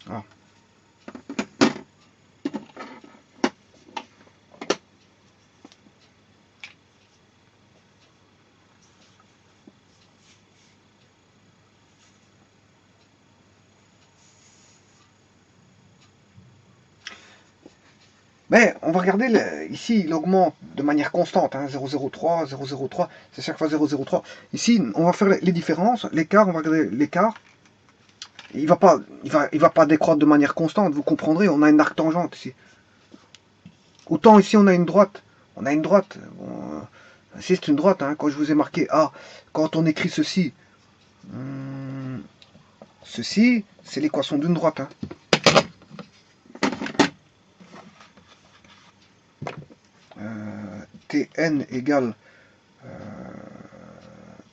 Speaker 1: Voilà. Mais on va regarder, ici il augmente de manière constante, hein, 0,03, 0,03, c'est chaque fois 0,03. Ici on va faire les différences, l'écart, on va regarder l'écart. Il va pas décroître de manière constante, vous comprendrez, on a une arc tangente ici. Autant ici on a une droite, bon, ici c'est une droite, hein, quand je vous ai marqué A, quand on écrit ceci, ceci c'est l'équation d'une droite. Hein. Tn égale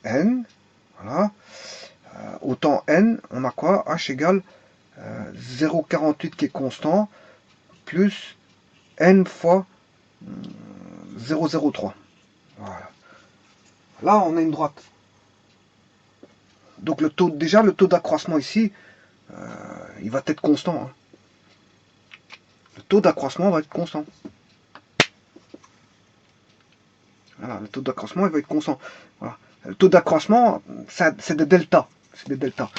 Speaker 1: n, voilà. Autant n, on a quoi? H égale 0,48 qui est constant, plus n fois 0,03. Voilà. Là, on a une droite. Donc déjà, le taux d'accroissement ici, il va être constant. Hein. Le taux d'accroissement va être constant. Voilà, le taux d'accroissement, il va être constant. Voilà. Le taux d'accroissement, c'est des deltas. C'est des deltas.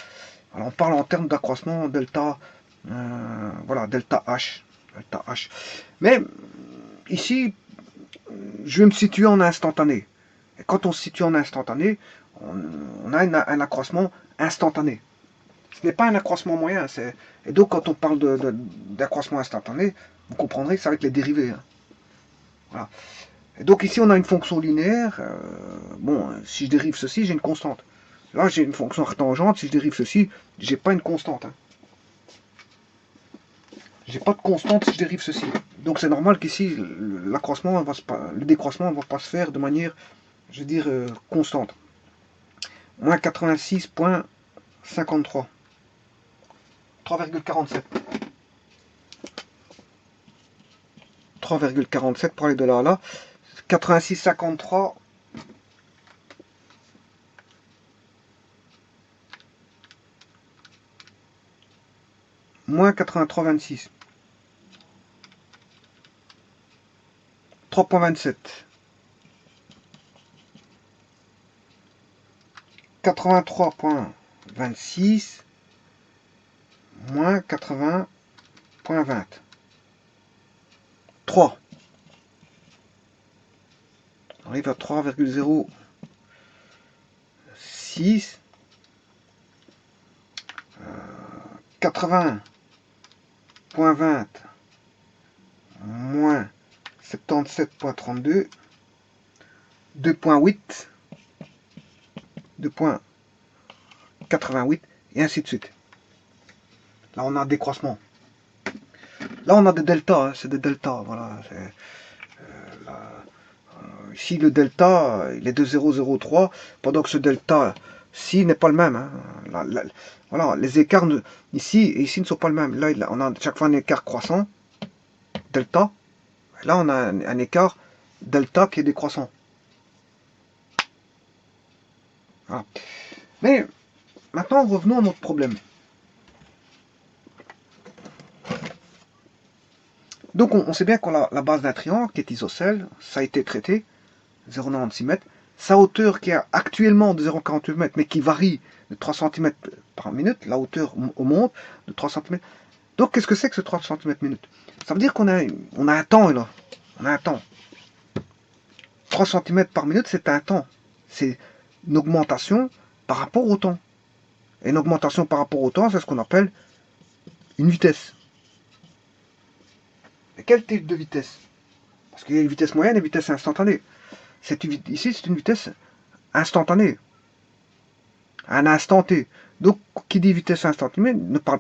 Speaker 1: Alors, on parle en termes d'accroissement, delta, voilà, delta H. Delta H. Mais ici, je vais me situer en instantané. Et quand on se situe en instantané, on a un accroissement instantané. Ce n'est pas un accroissement moyen. Et donc, quand on parle d'accroissement instantané, vous comprendrez que ça va être les dérivés. Hein. Voilà. Et donc ici, on a une fonction linéaire. Bon, si je dérive ceci, j'ai une constante. Là, j'ai une fonction tangente. Si je dérive ceci, j'ai pas une constante. Hein. J'ai pas de constante si je dérive ceci. Donc c'est normal qu'ici, le décroissement ne va pas se faire de manière, je veux dire, constante. Moins 86,53. 3,47. 3,47 pour aller de là à là. 86,53. Moins 83,26. 3,27. 83,26 moins 80,20. 3. On arrive à 3,06. 80,20 moins 77,32. 2,8. 88, et ainsi de suite. Là, on a un décroissement. Là, on a des deltas, hein, c'est des deltas, voilà. Ici, le delta, il est de 0,03, pendant que ce delta-ci n'est pas le même. Hein. Voilà, les écarts ici et ici ne sont pas le même. Là, on a chaque fois un écart croissant, delta. Là, on a un écart delta qui est décroissant. Voilà. Mais maintenant, revenons à notre problème. Donc, on sait bien qu'on a la base d'un triangle qui est isocèle, ça a été traité, 0,96 mètres. Sa hauteur qui est actuellement de 0,48 mètres, mais qui varie de 3 cm par minute, la hauteur monte de 3 cm. Donc, qu'est-ce que c'est que ce 3 cm minute? Ça veut dire qu'on a un temps, là. On a un temps. 3 cm par minute, c'est un temps. C'est une augmentation par rapport au temps. Et une augmentation par rapport au temps, c'est ce qu'on appelle une vitesse. Et quel type de vitesse? Parce qu'il y a une vitesse moyenne et une vitesse instantanée. Ici, c'est une vitesse instantanée. Un instant T. Donc, qui dit vitesse instantanée,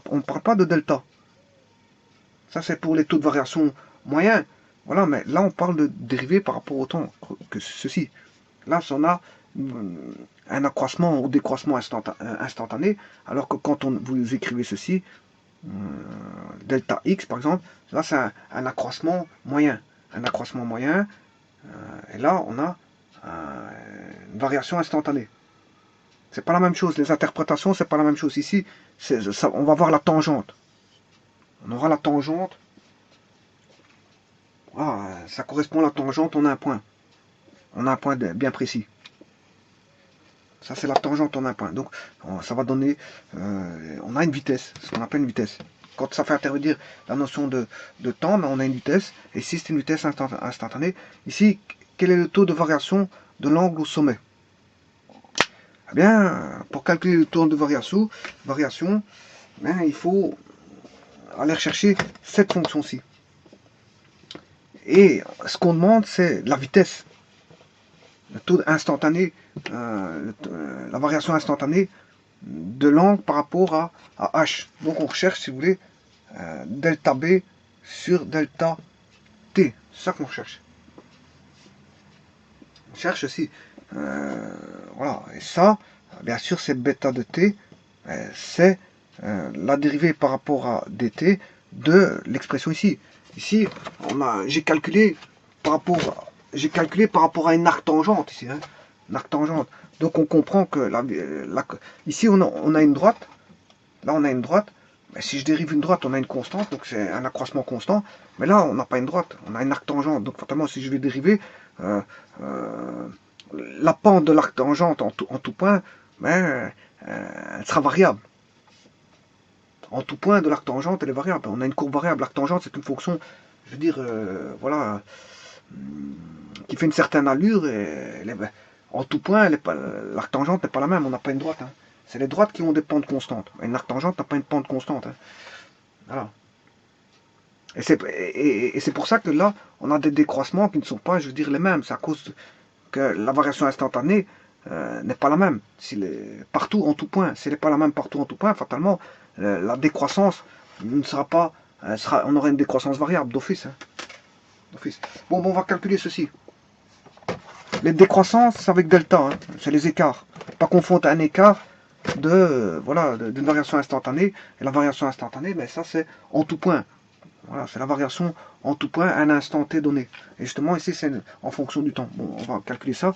Speaker 1: on ne parle pas de delta. Ça, c'est pour les taux de variation moyens. Voilà, mais là, on parle de dérivée par rapport au temps que ceci. Là, on a un accroissement ou décroissement instantané, alors que quand vous écrivez ceci, delta x par exemple, là c'est un accroissement moyen. Un accroissement moyen, et là on a une variation instantanée. C'est pas la même chose, les interprétations c'est pas la même chose. Ici, on va voir la tangente. On aura la tangente. Ah, ça correspond à la tangente, on a un point. On a un point bien précis. Ça, c'est la tangente en un point. Donc, ça va donner... on a une vitesse, ce qu'on appelle une vitesse. Quand ça fait intervenir la notion de temps, on a une vitesse. Et ici, c'est une vitesse instantanée. Ici, quel est le taux de variation de l'angle au sommet? Eh bien, pour calculer le taux de variation, il faut aller chercher cette fonction-ci. Et ce qu'on demande, c'est la vitesse. Le taux instantané, la variation instantanée de l'angle par rapport à H. Donc on recherche, si vous voulez, delta B sur delta T. C'est ça qu'on cherche. On cherche aussi. Voilà. Et ça, bien sûr, c'est bêta de T. C'est la dérivée par rapport à dt de l'expression ici. Ici, j'ai calculé par rapport à une arctangente ici. Hein, une arctangente. Donc on comprend que ici on a une droite. Là on a une droite. Mais si je dérive une droite, on a une constante, donc c'est un accroissement constant. Mais là, on n'a pas une droite, on a une arctangente. Donc fatalement, si je vais dériver la pente de l'arctangente en tout point, elle sera variable. En tout point de l'arctangente, elle est variable. On a une courbe variable. L'arctangente, c'est une fonction, je veux dire, voilà, qui fait une certaine allure. Et en tout point, l'arctangente n'est pas la même. On n'a pas une droite. Hein. C'est les droites qui ont des pentes constantes. Une arctangente n'a pas une pente constante. Hein. Voilà. Et c'est pour ça que là, on a des décroissements qui ne sont pas, je veux dire, les mêmes. C'est à cause que la variation instantanée n'est pas la même. Partout, en tout point. Si elle n'est pas la même partout, en tout point, fatalement, la décroissance ne sera pas... on aura une décroissance variable d'office. Hein. Bon, on va calculer ceci. Les décroissances, c'est avec delta. Hein. C'est les écarts. Pas confondre un écart d'une variation instantanée. Et la variation instantanée, ben, ça c'est en tout point. Voilà, c'est la variation en tout point à un instant t donné. Et justement, ici, c'est en fonction du temps. Bon, on va calculer ça.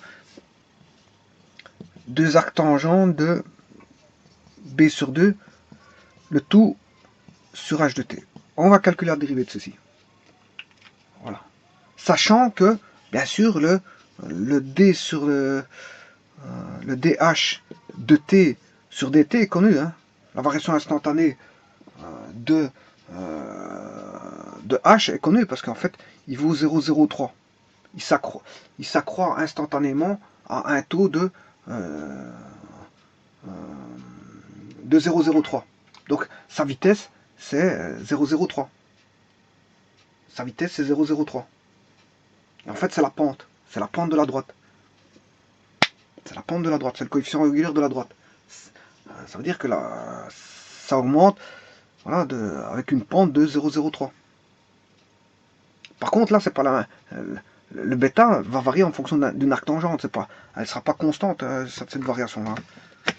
Speaker 1: Deux arctangentes de B sur 2, le tout sur H de t. On va calculer la dérivée de ceci. Voilà. Sachant que, bien sûr, le D sur le DH de t sur dt est connu. Hein. La variation instantanée de h est connue parce qu'en fait, il vaut 0,03. Il s'accroît instantanément à un taux de 0,03. Donc, sa vitesse, c'est 0,03. Sa vitesse, c'est 0,03. Et en fait, c'est la pente. C'est la pente de la droite. C'est la pente de la droite. C'est le coefficient régulier de la droite. ça veut dire que ça augmente, voilà, avec une pente de 0,03. Par contre, là, c'est pas le bêta va varier en fonction d'une arc tangente. Elle sera pas constante, cette variation-là.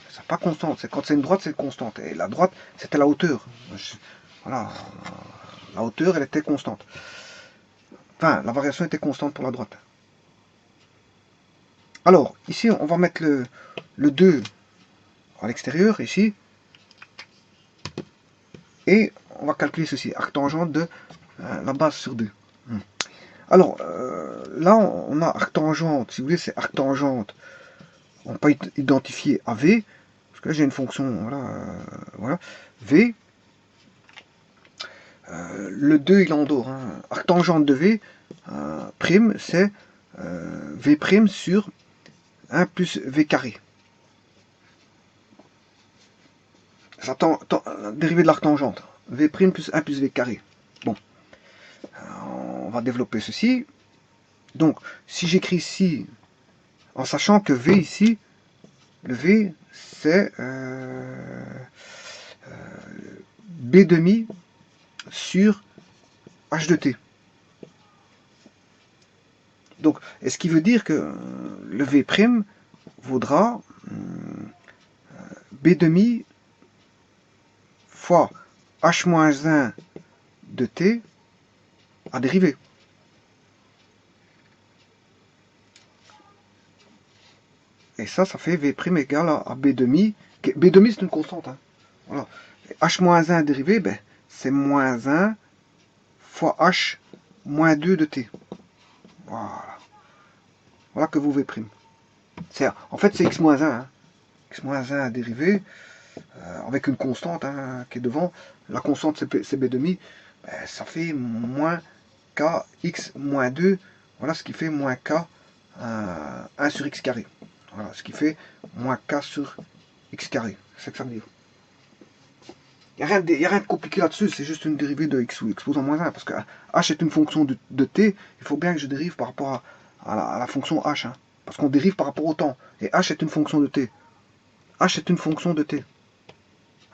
Speaker 1: C'est pas constante. Quand c'est une droite, c'est constante. Et la droite, c'était la hauteur. Voilà, la hauteur, elle était constante. Enfin, la variation était constante pour la droite. Alors, ici, on va mettre le 2 à l'extérieur, ici. Et on va calculer ceci, arc tangente de la base sur 2. Alors, là, on a arc tangente. Si vous voulez, c'est arc tangente. On peut identifier à V. Parce que là, j'ai une fonction, voilà, V. Le 2, il est en dehors. Hein. Arc tangente de V, prime, c'est V prime sur 1 plus V carré. Ça dérivé de l'arc tangente. V prime plus 1 plus V carré. Bon. On va développer ceci. Donc, si j'écris ici, en sachant que V ici, le V, c'est B demi sur H de T. Donc, est-ce qui veut dire que le V' vaudra B demi fois H-1 de T à dériver. Et ça fait V' égale à B demi. B demi, c'est une constante. Hein. Voilà. H-1 dérivé, ben, c'est moins 1 fois H moins 2 de T. Voilà. Voilà que vous V'. En fait, c'est X-1. Hein. X-1 dérivé, avec une constante hein, qui est devant. La constante, c'est B demi. Ben, ça fait moins Kx moins 2. Voilà ce qui fait moins K 1 sur X carré. Voilà, ce qui fait moins K sur X carré. C'est ce que ça veut dire. Il n'y a rien de compliqué là-dessus, c'est juste une dérivée de x ou exposant moins 1. Parce que h est une fonction de t, il faut bien que je dérive par rapport à la fonction h. Hein, parce qu'on dérive par rapport au temps. Et h est une fonction de t. H est une fonction de t.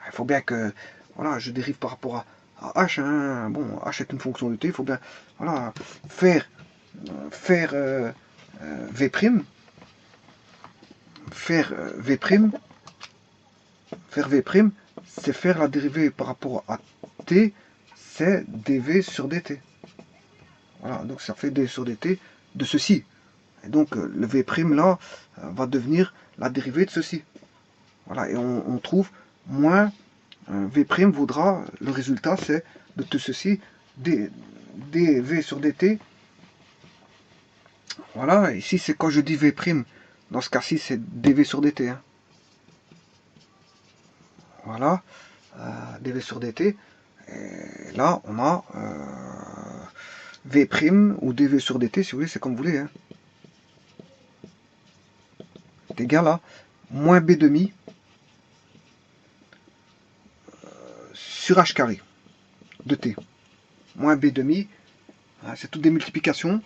Speaker 1: Il faut bien que voilà, je dérive par rapport à h. Hein. Bon, h est une fonction de t, il faut bien voilà, faire v'. Faire v', c'est faire la dérivée par rapport à t, c'est dv sur dt. Voilà, donc ça fait d sur dt de ceci. Et donc le v' là va devenir la dérivée de ceci. Voilà, et on trouve moins v' vaudra, le résultat c'est de tout ceci, dv sur dt. Voilà, ici c'est quand je dis v', dans ce cas-ci c'est dv sur dt. Hein. Voilà, dv sur dt. Et là, on a v' ou dv sur dt, si vous voulez, c'est comme vous voulez. Hein. C'est égal à moins b demi sur h carré de t. Moins b demi, hein, c'est toutes des multiplications.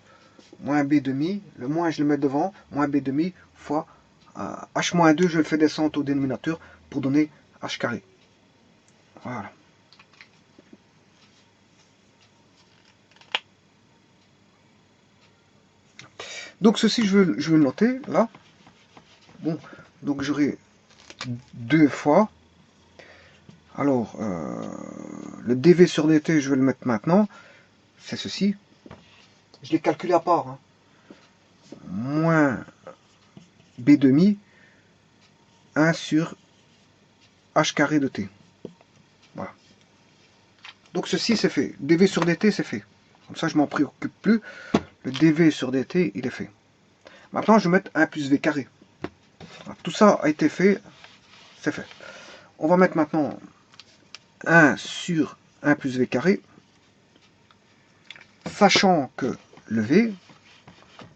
Speaker 1: Moins b demi, le moins je le mets devant, moins b demi fois h moins 2, je le fais descendre au dénominateur pour donner h carré. Voilà. Donc ceci, je vais le noter, là. Bon, donc j'aurai 2 fois. Alors, le dv sur dt, je vais le mettre maintenant. C'est ceci. Je l'ai calculé à part. Hein. Moins b demi 1 sur h carré de t. Voilà. Donc ceci, c'est fait. dv sur dt, c'est fait. Comme ça, je m'en préoccupe plus. Le dv sur dt, il est fait. Maintenant, je vais mettre 1 plus v carré. Tout ça a été fait, c'est fait. On va mettre maintenant 1 sur 1 plus v carré, sachant que le v,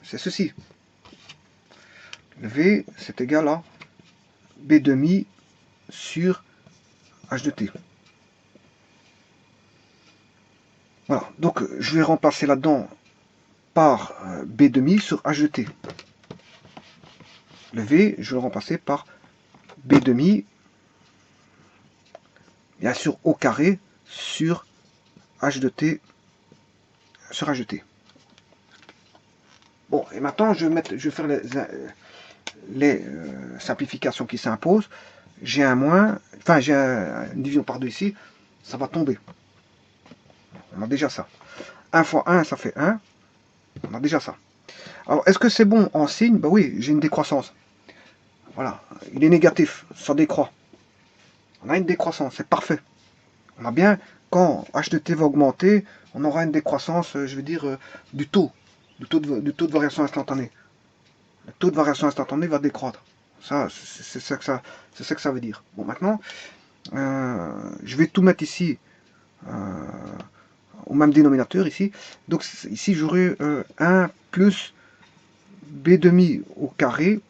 Speaker 1: c'est ceci. Le v, c'est égal à b demi sur h de t. Voilà, donc je vais remplacer là-dedans par b demi sur h de t. Le v, je vais le remplacer par b demi bien sûr au carré sur h de t sur h de t. Bon, et maintenant je vais faire les simplifications qui s'imposent. J'ai un moins, enfin j'ai une division par 2 ici, ça va tomber. On a déjà ça. 1 fois 1, ça fait 1. On a déjà ça. Alors, est-ce que c'est bon en signe? Ben oui, j'ai une décroissance. Voilà, il est négatif, ça décroît. On a une décroissance, c'est parfait. On a bien, quand h de t va augmenter, on aura une décroissance, je veux dire, du taux de variation instantanée. Le taux de variation instantanée va décroître. Ça, c'est ça que ça veut dire. Bon, maintenant, je vais tout mettre ici au même dénominateur ici. Donc ici, j'aurai 1 plus b demi au carré.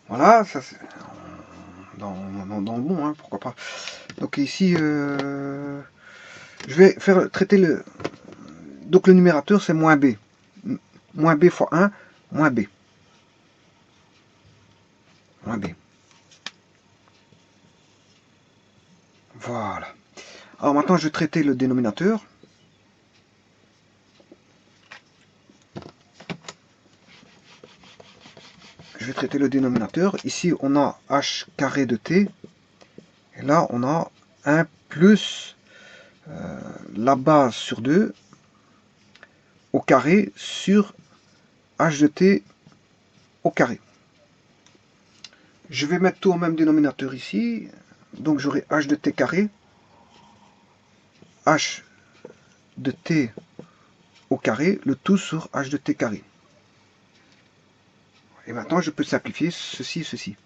Speaker 1: Voilà, ça c'est dans le bon, hein, pourquoi pas. Donc ici, je vais faire traiter le... Donc le numérateur c'est moins b. Moins b fois 1, moins b. Moins b. Voilà. Alors maintenant je vais traiter le dénominateur. Je vais traiter le dénominateur. Ici on a h carré de t. Et là on a 1 plus la base sur 2 au carré sur h de t au carré. Je vais mettre tout au même dénominateur ici. Donc j'aurai h de t carré. H de t au carré, le tout sur h de t carré. Et maintenant je peux simplifier ceci et ceci.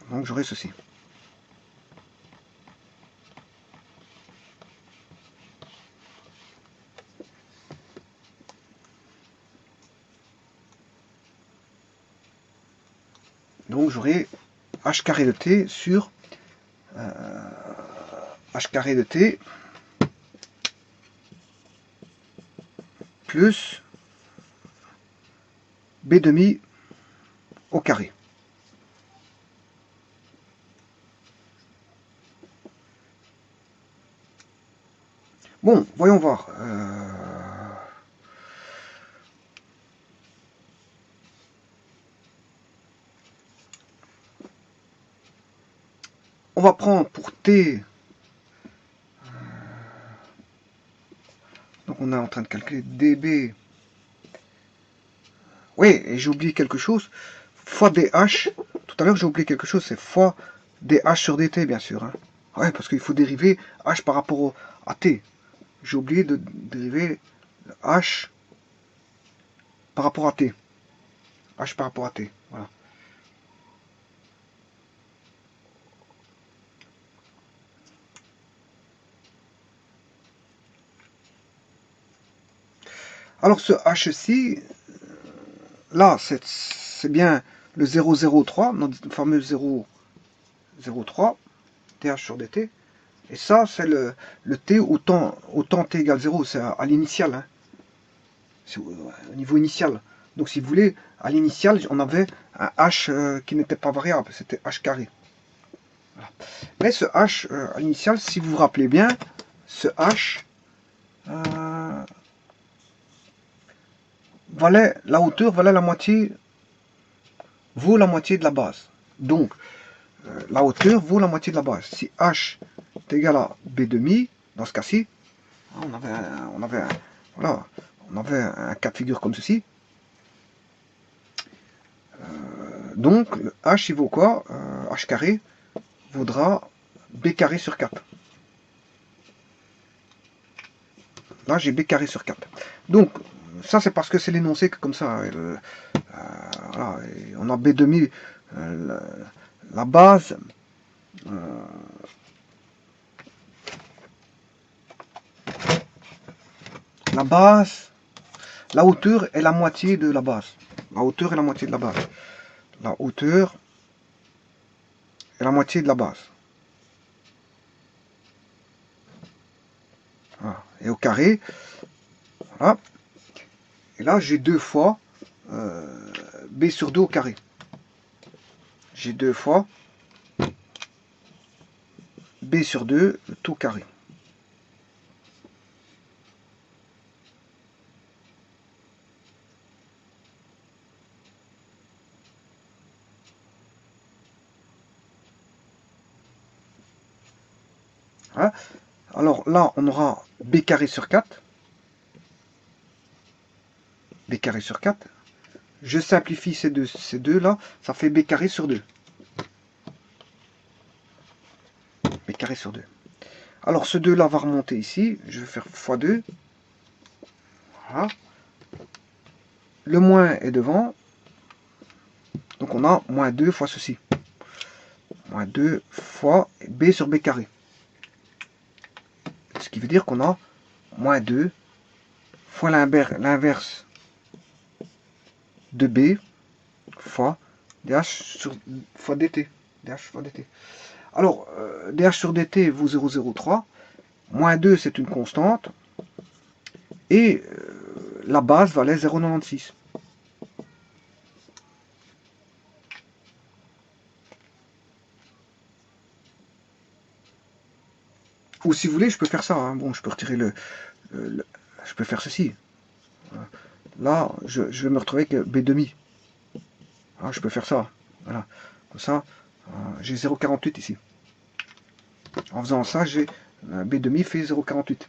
Speaker 1: Donc j'aurai ceci. Donc j'aurai h carré de t sur h carré de t plus b demi au carré. Bon, voyons voir. On va prendre pour t. Donc on est en train de calculer dB. Oui, et j'ai oublié quelque chose. Fois dh. Tout à l'heure j'ai oublié quelque chose, c'est fois dh sur dt bien sûr. Hein. Ouais, parce qu'il faut dériver h par rapport à t. J'ai oublié de dériver h par rapport à t. H par rapport à t. Voilà. Alors ce h-ci, là, c'est bien le 0,03, notre fameux 0,03, th sur dt. Et ça, c'est le t au temps t égale 0, c'est à l'initial. Hein. C'est au niveau initial. Donc si vous voulez, à l'initial, on avait un h qui n'était pas variable, c'était h carré. Voilà. Mais ce h à l'initial, si vous vous rappelez bien, ce h valait la hauteur, valait la moitié, vaut la moitié de la base. Donc, la hauteur vaut la moitié de la base. Si h est égal à b demi, dans ce cas-ci, on avait un cas de figure comme ceci. Donc, le h, il vaut quoi? H carré vaudra b carré sur 4. Là, j'ai b carré sur 4. Donc, ça, c'est parce que c'est l'énoncé que comme ça. Voilà, on a b demi, la base. La base, la hauteur est la moitié de la base. La hauteur est la moitié de la base. La hauteur est la moitié de la base. Voilà. Et au carré, voilà. Et là, j'ai 2 fois b sur 2 au carré. J'ai 2 fois b sur 2 tout carré. Hein? Alors là, on aura b carré sur 4. B carré sur 4. Je simplifie ces deux là, ça fait b carré sur 2. B carré sur 2. Alors ce 2 là va remonter ici, je vais faire x2. Voilà. Le moins est devant, donc on a moins 2 fois ceci. Moins 2 fois b sur b carré. Ce qui veut dire qu'on a moins 2 fois l'inverse de b fois dh fois dt. dh fois dt. Alors, dh sur dt vaut 0,03. Moins 2, c'est une constante. Et la base valait 0,96. Ou si vous voulez, je peux faire ça. Hein. Bon, je peux retirer je peux faire ceci. Là, je vais me retrouver avec b demi. Ah, je peux faire ça. Voilà. Comme ça, j'ai 0,48 ici. En faisant ça, j'ai b demi fait 0,48.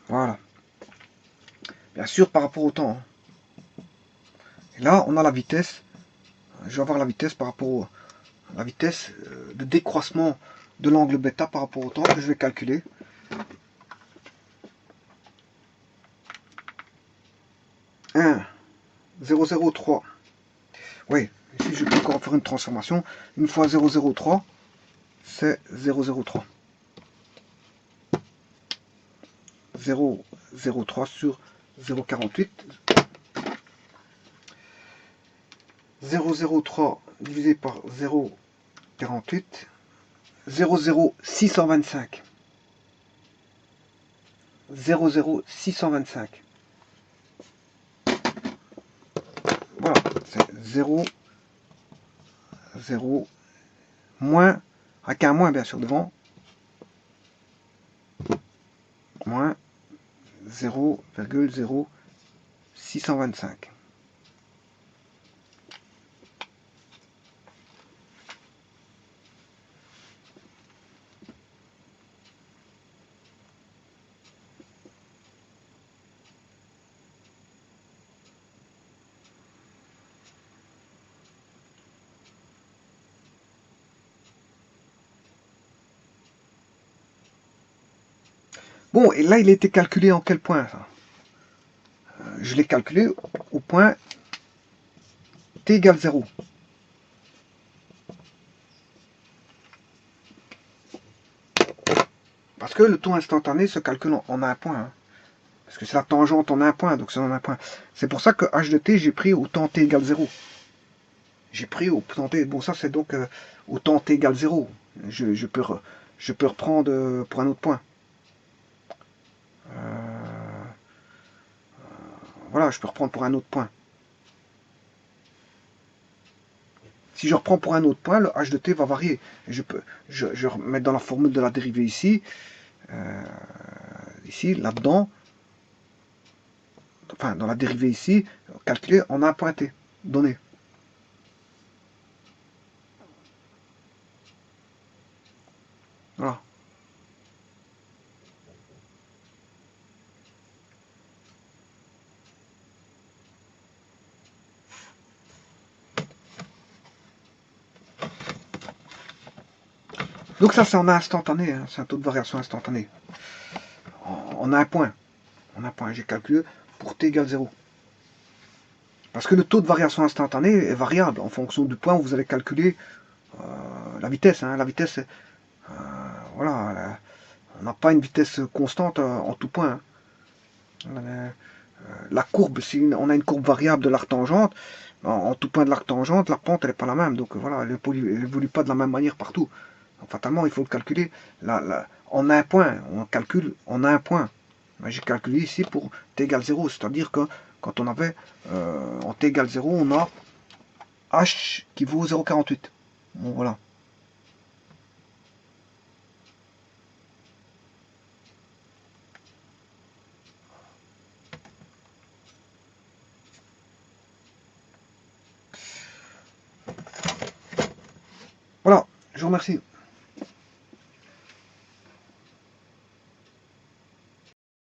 Speaker 1: Voilà. Bien sûr, par rapport au temps. Hein. Et là, on a la vitesse. Je vais avoir la vitesse par rapport à la vitesse de décroissement de l'angle bêta par rapport au temps que je vais calculer. 0,03. Oui, ici je peux encore faire une transformation. Une fois 0,03, c'est 0,03. 0,03 sur 0,48. 0,03 divisé par 0,48. 0,0625. 0,0625. Voilà, c'est 0, 0, moins, avec un moins bien sûr devant, moins 0,0625. Bon, et là, il a été calculé en quel point, ça? Je l'ai calculé au point t égale 0. Parce que le temps instantané se calcule en un point. Hein. Parce que c'est la tangente en un point, donc c'est en un point. C'est pour ça que h de t, j'ai pris au temps t égale 0. J'ai pris au temps t... Bon, ça, c'est donc au temps t égale 0. Je peux reprendre pour un autre point. Voilà, je peux reprendre pour un autre point. Si je reprends pour un autre point, le h de t va varier. Je peux remettre dans la formule de la dérivée ici, ici, là-dedans, enfin dans la dérivée ici, calculer en un point t donné. Voilà. Donc ça, c'est en instantané, hein, c'est un taux de variation instantané. On a un point. On a un point, j'ai calculé pour t égale 0. Parce que le taux de variation instantanée est variable en fonction du point où vous allez calculer la vitesse. Hein. La vitesse, voilà, on n'a pas une vitesse constante en tout point. Hein. La courbe, si on a une courbe variable de l'arc tangente, en tout point de l'arc tangente, la pente, elle n'est pas la même. Donc voilà, elle n'évolue pas de la même manière partout. Donc, fatalement, il faut le calculer en un point. On calcule en un point. J'ai calculé ici pour t égale 0, c'est-à-dire que quand on avait en t égale 0, on a h qui vaut 0,48. Bon, voilà. Voilà, je vous remercie.